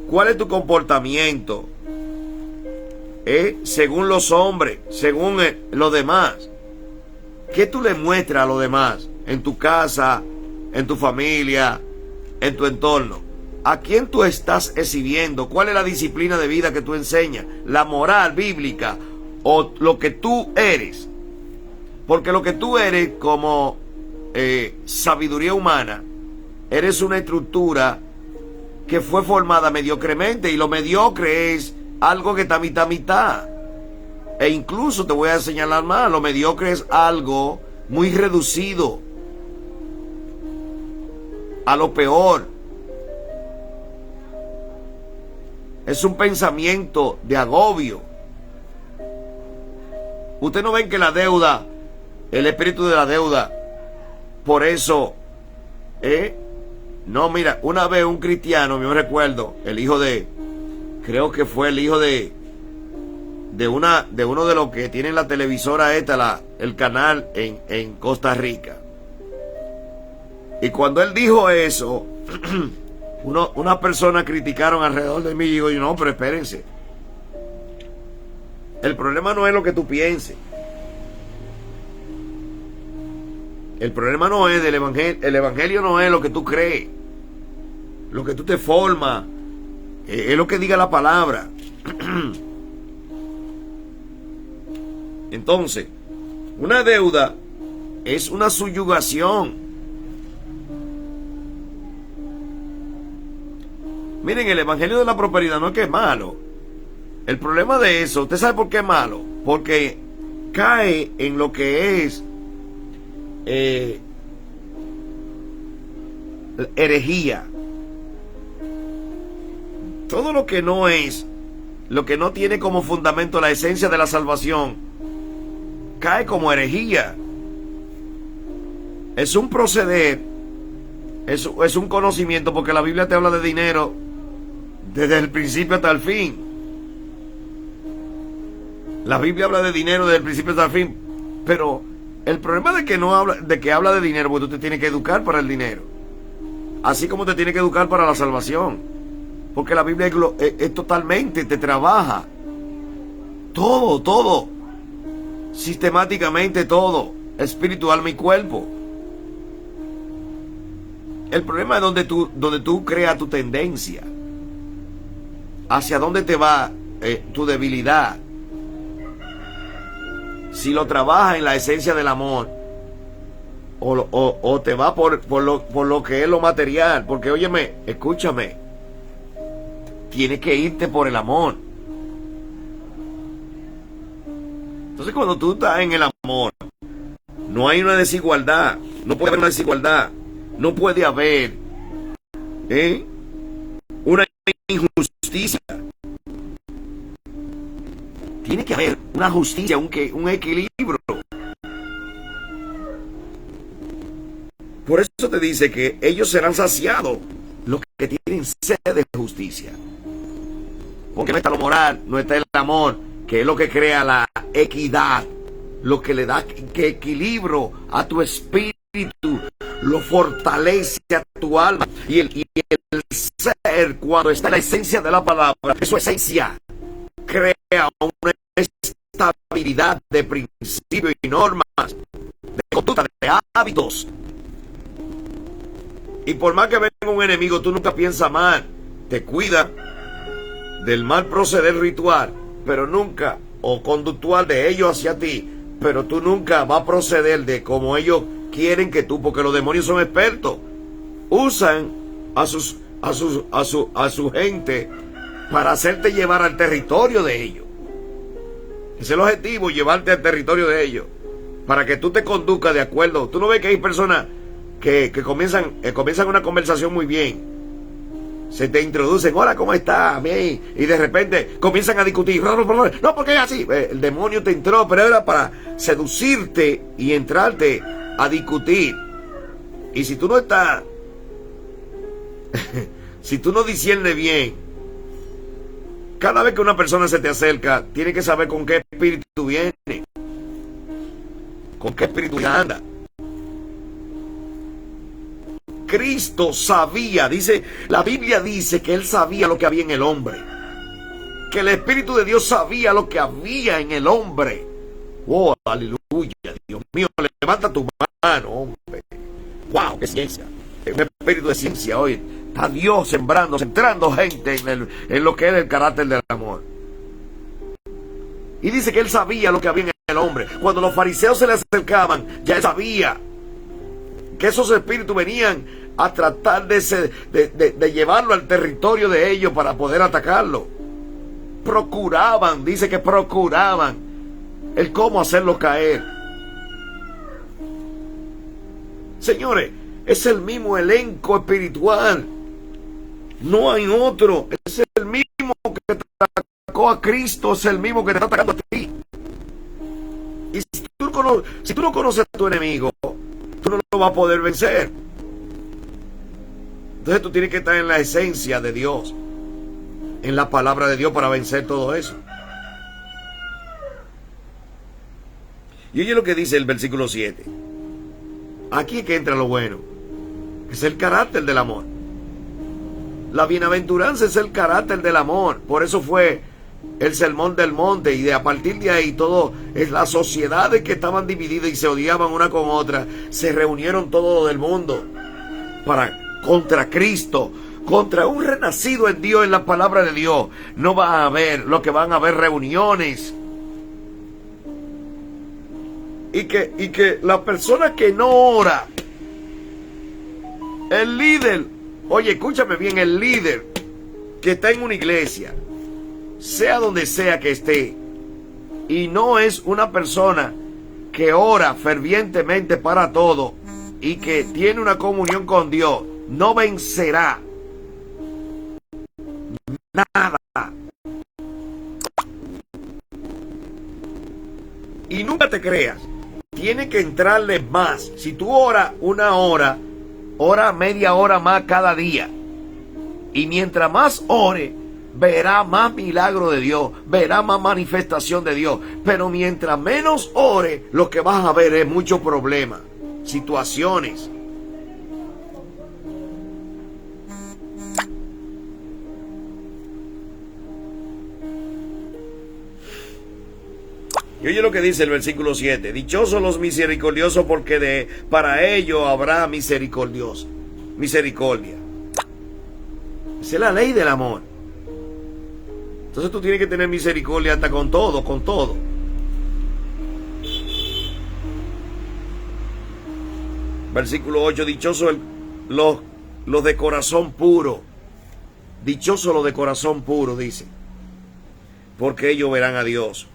A: cuál es tu comportamiento según los hombres, según los demás. ¿Qué tú le muestras a los demás? En tu casa, en tu familia, en tu entorno. ¿A quién tú estás exhibiendo? ¿Cuál es la disciplina de vida que tú enseñas? ¿La moral bíblica o lo que tú eres? Porque lo que tú eres como sabiduría humana, eres una estructura que fue formada mediocremente, y lo mediocre es algo que está mitad mitad. E incluso te voy a señalar más, lo mediocre es algo muy reducido a lo peor. Es un pensamiento de agobio. Ustedes no ven que la deuda, el espíritu de la deuda, por eso, no, mira, una vez un cristiano, yo me recuerdo, el hijo de, creo que fue el hijo de uno de los que tienen la televisora esta, el canal en Costa Rica. Y cuando él dijo eso, unas personas criticaron alrededor de mí, y digo yo, no, pero espérense. El problema no es lo que tú pienses. El problema no es del evangelio. El evangelio no es lo que tú crees, lo que tú te formas, es lo que diga la palabra. Entonces, una deuda es una subyugación. Miren, el evangelio de la prosperidad no es que es malo. El problema de eso, ¿usted sabe por qué es malo? Porque cae en lo que es herejía. Todo lo que no es, lo que no tiene como fundamento la esencia de la salvación, cae como herejía. Es un proceder, es un conocimiento, porque la Biblia te habla de dinero desde el principio hasta el fin. La Biblia habla de dinero desde el principio hasta el fin, pero el problema de que no habla, de que habla de dinero, porque tú te tienes que educar para el dinero, así como te tienes que educar para la salvación, porque la Biblia es totalmente, te trabaja todo, sistemáticamente todo, espíritu, alma y cuerpo. El problema es donde tú creas tu tendencia, hacia dónde te va tu debilidad. Si lo trabajas en la esencia del amor, o te va por lo que es lo material. Porque óyeme, escúchame, tienes que irte por el amor. Entonces, cuando tú estás en el amor, no hay una desigualdad, no puede haber una desigualdad, no puede haber una injusticia. Tiene que haber una justicia, un equilibrio. Por eso te dice que ellos serán saciados, los que tienen sed de justicia. Porque no está lo moral, no está el amor, que es lo que crea la equidad, lo que le da equilibrio a tu espíritu, lo fortalece a tu alma. Y el ser, cuando está en la esencia de la palabra, su esencia crea una estabilidad de principios y normas, de conducta, de hábitos. Y por más que venga un enemigo, tú nunca piensas mal, te cuida del mal proceder ritual, pero nunca, o conductual de ellos hacia ti, pero tú nunca vas a proceder de como ellos quieren que tú, porque los demonios son expertos, usan a su gente para hacerte llevar al territorio de ellos. Ese es el objetivo, llevarte al territorio de ellos, para que tú te conduzcas de acuerdo. Tú no ves que hay personas que comienzan una conversación muy bien, se te introducen, hola, ¿cómo estás? Bien. Y de repente comienzan a discutir, no, porque es así. El demonio te entró, pero era para seducirte y entrarte a discutir. Y si tú no estás si tú no disiernes bien, cada vez que una persona se te acerca, tienes que saber con qué espíritu viene, con qué espíritu anda. Cristo sabía, dice, la Biblia dice que él sabía lo que había en el hombre, que el Espíritu de Dios sabía lo que había en el hombre. Oh, aleluya, Dios mío, levanta tu mano, hombre. Wow, qué ciencia, un espíritu de ciencia hoy. Está Dios sembrando, centrando gente en lo que es el carácter del amor. Y dice que él sabía lo que había en el hombre. Cuando los fariseos se le acercaban, ya él sabía que esos espíritus venían a tratar de llevarlo al territorio de ellos para poder atacarlo. Procuraban, dice que procuraban el cómo hacerlo caer. Señores, es el mismo elenco espiritual, no hay otro. Es el mismo que atacó a Cristo, es el mismo que te está atacando a ti. Y si tú no conoces a tu enemigo, tú no lo vas a poder vencer. Entonces tú tienes que estar en la esencia de Dios, en la palabra de Dios, para vencer todo eso. Y oye lo que dice el versículo 7. Aquí es que entra lo bueno, es el carácter del amor. La bienaventuranza es el carácter del amor. Por eso fue el sermón del monte, y a partir de ahí todo es las sociedades que estaban divididas y se odiaban una con otra, se reunieron todo lo del mundo contra Cristo, contra un renacido en Dios, en la palabra de Dios. No va a haber, lo que van a haber reuniones, y que la persona que no ora, el líder, oye, escúchame bien, el líder que está en una iglesia, sea donde sea que esté, y no es una persona que ora fervientemente para todo y que tiene una comunión con Dios, no vencerá nada. Y nunca te creas, tiene que entrarle más. Si tú oras una hora, ora media hora más cada día, y mientras más ore, verá más milagro de Dios, verá más manifestación de Dios. Pero mientras menos ore, lo que vas a ver es muchos problemas, situaciones. Y oye lo que dice el versículo 7. Dichosos los misericordiosos, porque para ellos habrá misericordia. Esa es la ley del amor. Entonces tú tienes que tener misericordia hasta con todo, con todo. Versículo 8. Dichosos los de corazón puro. Dichosos los de corazón puro, dice, porque ellos verán a Dios.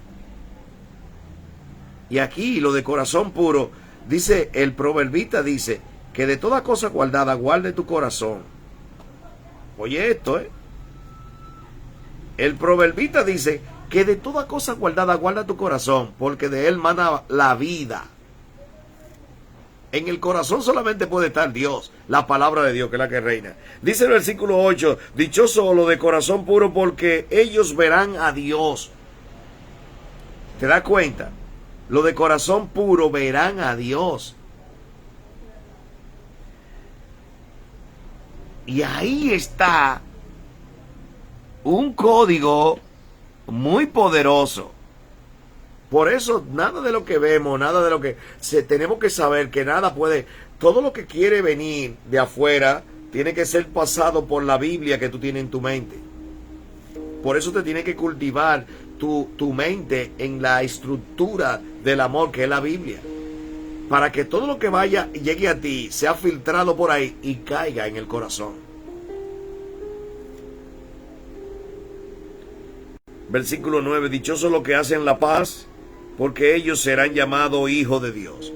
A: Y aquí lo de corazón puro, dice el proverbista, dice que de toda cosa guardada guarde tu corazón. Oye esto, el proverbista dice que de toda cosa guardada guarda tu corazón, porque de él mana la vida. En el corazón solamente puede estar Dios, la palabra de Dios, que es la que reina. Dice el versículo 8, dichoso lo de corazón puro, porque ellos verán a Dios. ¿Te das cuenta? Lo de corazón puro verán a Dios. Y ahí está un código muy poderoso. Por eso nada de lo que vemos, nada de lo que tenemos que saber que nada puede, todo lo que quiere venir de afuera tiene que ser pasado por la Biblia que tú tienes en tu mente. Por eso te tiene que cultivar tu mente en la estructura del amor que es la Biblia, para que todo lo que vaya y llegue a ti sea filtrado por ahí y caiga en el corazón. Versículo 9, dichosos los que hacen la paz, porque ellos serán llamados hijos de Dios.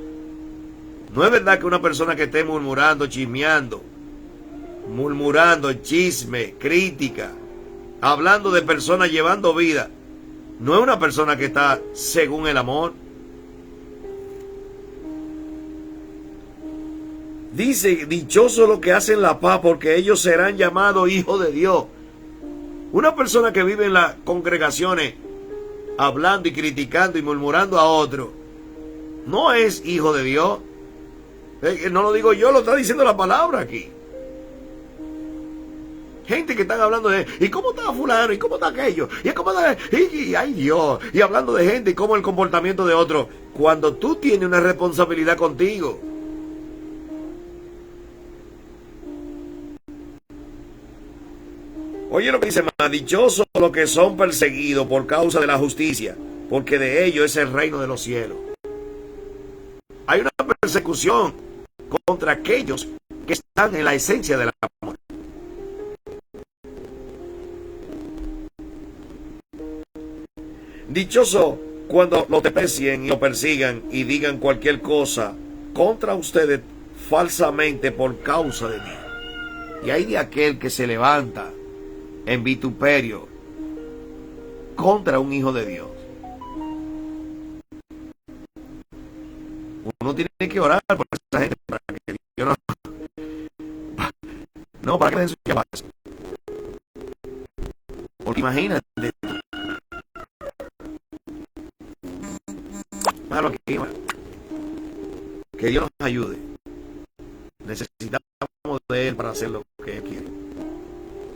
A: No es verdad que una persona que esté murmurando, chismeando, chisme, crítica, hablando de personas llevando vida, no es una persona que está según el amor. Dice, dichosos los que hacen la paz, porque ellos serán llamados hijos de Dios. Una persona que vive en las congregaciones hablando y criticando y murmurando a otro, no es hijo de Dios. No lo digo yo, lo está diciendo la palabra aquí. Gente que están hablando de, ¿y cómo está fulano? ¿Y cómo está aquello? ¿Y cómo está? Y ay Dios. Y hablando de gente y cómo el comportamiento de otro. Cuando tú tienes una responsabilidad contigo. Oye lo que dice más, dichosos los que son perseguidos por causa de la justicia, porque de ellos es el reino de los cielos. Hay una persecución contra aquellos que están en la esencia del amor. Dichoso cuando lo desprecien y lo persigan y digan cualquier cosa contra ustedes falsamente por causa de mí. Y hay de aquel que se levanta en vituperio contra un hijo de Dios. Uno tiene que orar por esa gente para que Dios no para que den sus llamadas. Porque imagínate, malo aquí, malo. Que Dios nos ayude. Necesitamos de Él para hacer lo que Él quiere.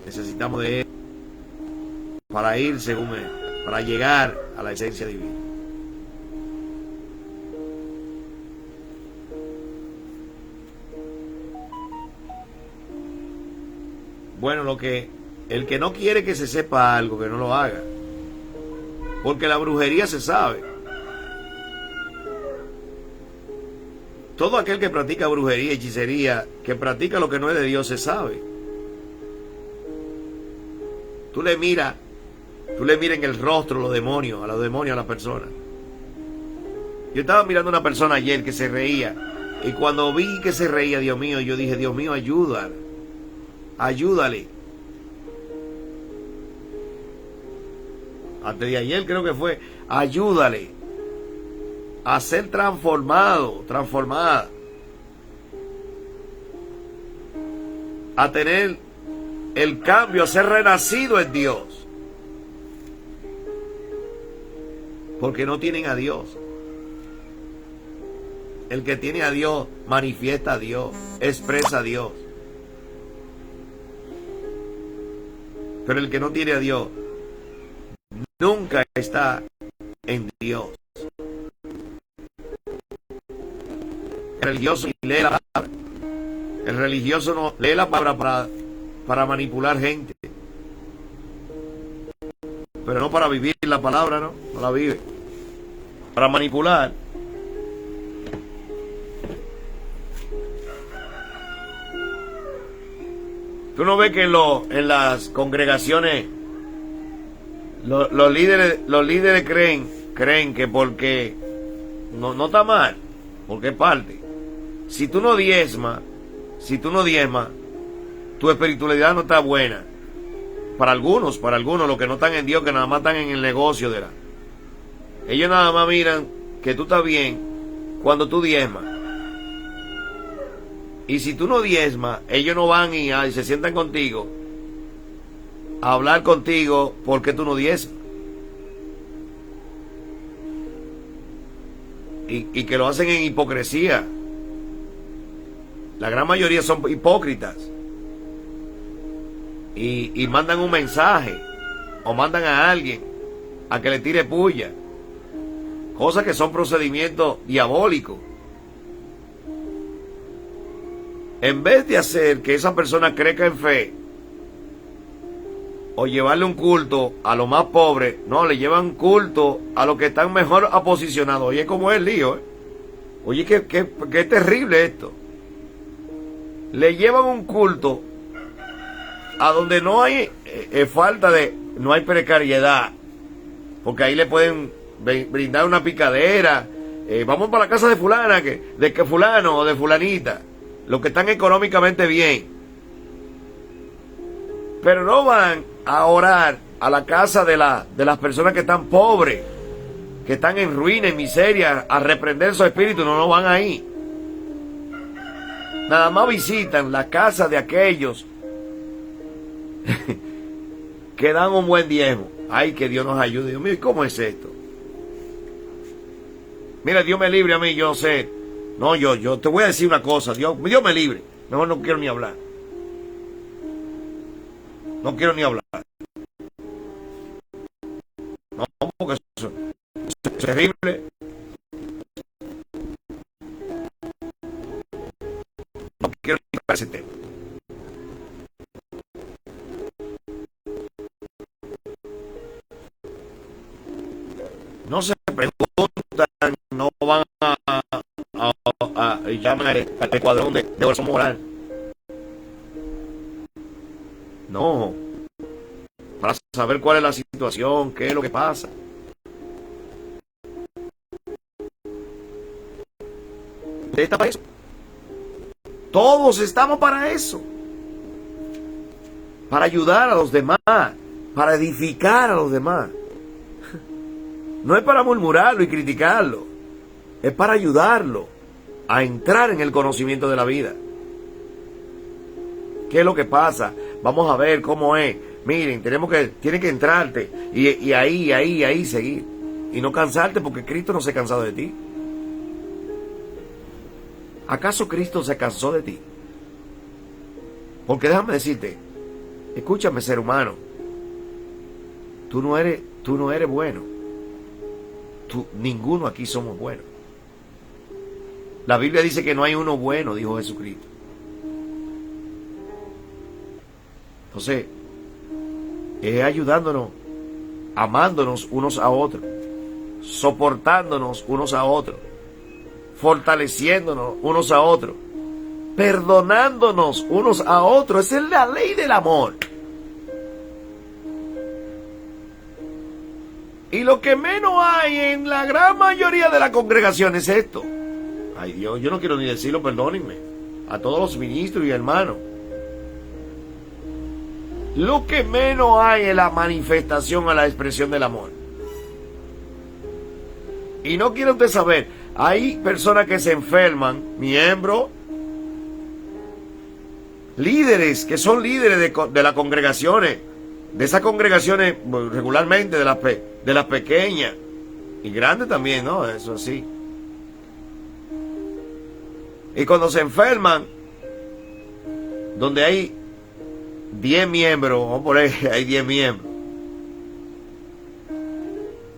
A: Necesitamos de Él para ir según Él, para llegar a la esencia divina. Bueno, el que no quiere que se sepa algo, que no lo haga. Porque la brujería se sabe. Todo aquel que practica brujería, hechicería, que practica lo que no es de Dios, se sabe. Tú le miras en el rostro a los demonios a la persona. Yo estaba mirando a una persona ayer que se reía, y cuando vi que se reía, Dios mío, yo dije, Dios mío, ayúdale. Antes de ayer creo que fue, ayúdale a ser transformada, a tener el cambio, a ser renacido en Dios, porque no tienen a Dios. El que tiene a Dios manifiesta a Dios, expresa a Dios, pero el que no tiene a Dios nunca está en Dios. El religioso lee la palabra. El religioso no lee la palabra para manipular gente, pero no para vivir la palabra, no la vive. Para manipular. Tú no ves que en las congregaciones los líderes creen que porque no está mal, porque es parte. Si tú no diezmas, tu espiritualidad no está buena. para algunos, los que no están en Dios, que nada más están en el negocio de la... Ellos nada más miran que tú estás bien cuando tú diezmas. Y si tú no diezmas, ellos no van y se sientan contigo a hablar contigo porque tú no diezmas. Y que lo hacen en hipocresía. La gran mayoría son hipócritas. Y mandan un mensaje o mandan a alguien a que le tire puya. Cosas que son procedimientos diabólicos. En vez de hacer que esa persona crezca en fe o llevarle un culto a los más pobres, no, le llevan culto a los que están mejor aposicionados. Oye, cómo es el lío, ¿eh? Oye, qué terrible esto. Le llevan un culto a donde no hay no hay precariedad, porque ahí le pueden brindar una picadera. Vamos para la casa de fulana, de que fulano o de fulanita, los que están económicamente bien. Pero no van a orar a la casa de las personas que están pobres, que están en ruina, en miseria, a reprender su espíritu. No van ahí. Nada más visitan la casa de aquellos que dan un buen diezmo. Ay, que Dios nos ayude. Dios mío, ¿cómo es esto? Mira, Dios me libre a mí, yo sé. No, yo te voy a decir una cosa. Dios me libre. Mejor no quiero ni hablar. No quiero ni hablar. No, porque eso es terrible. No quiero ni hablar ese tema. No se preguntan, no van a llamar al escuadrón de oración moral. No, para saber cuál es la situación, qué es lo que pasa. ¿Usted está para eso? Todos estamos para eso. Para ayudar a los demás, para edificar a los demás. No es para murmurarlo y criticarlo, es para ayudarlo a entrar en el conocimiento de la vida. ¿Qué es lo que pasa? Vamos a ver cómo es. Miren, tiene que entrarte y ahí seguir. Y no cansarte, porque Cristo no se ha cansado de ti. ¿Acaso Cristo se cansó de ti? Porque déjame decirte, escúchame, ser humano, tú no eres bueno. Ninguno aquí somos buenos. La Biblia dice que no hay uno bueno, dijo Jesucristo. Entonces, es ayudándonos, amándonos unos a otros, soportándonos unos a otros, fortaleciéndonos unos a otros, perdonándonos unos a otros. Esa es la ley del amor. Y lo que menos hay en la gran mayoría de la congregación es esto. Ay Dios, yo no quiero ni decirlo, perdónenme. A todos los ministros y hermanos. Lo que menos hay es la manifestación a la expresión del amor. Y no quiero usted saber, hay personas que se enferman, miembros, líderes, que son líderes de las congregaciones, de esas congregaciones regularmente, de las pequeñas y grandes también, ¿no? Eso sí. Y cuando se enferman, donde hay 10 miembros, vamos a poner, hay 10 miembros.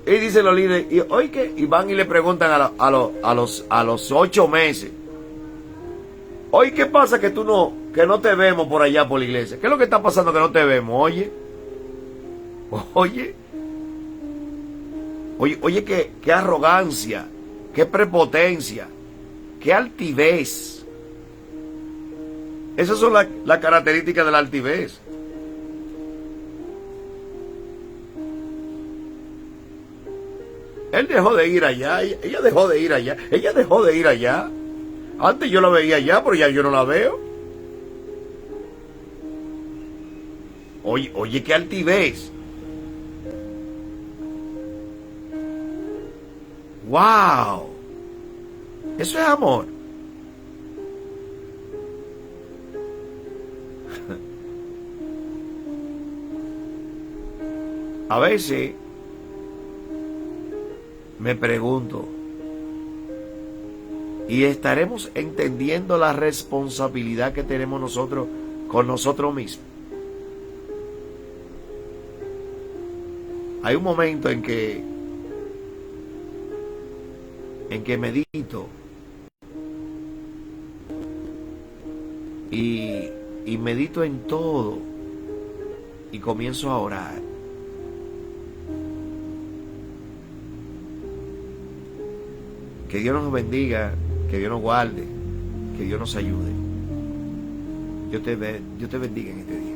A: Y dicen los líderes, y van y le preguntan a los 8 meses, oye, ¿qué pasa que no te vemos por allá por la iglesia? ¿Qué es lo que está pasando que no te vemos? Oye, qué arrogancia, qué prepotencia, qué altivez. Esas son las características de la altivez. Él dejó de ir allá, ella dejó de ir allá. Antes yo la veía allá, pero ya yo no la veo. Oye, oye, qué altivez. ¡Wow! Eso es amor. A veces me pregunto, ¿y estaremos entendiendo la responsabilidad que tenemos nosotros con nosotros mismos? Hay un momento en que medito y medito en todo y comienzo a orar. Que Dios nos bendiga, que Dios nos guarde, que Dios nos ayude. Dios te bendiga en este día.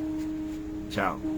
A: Chao.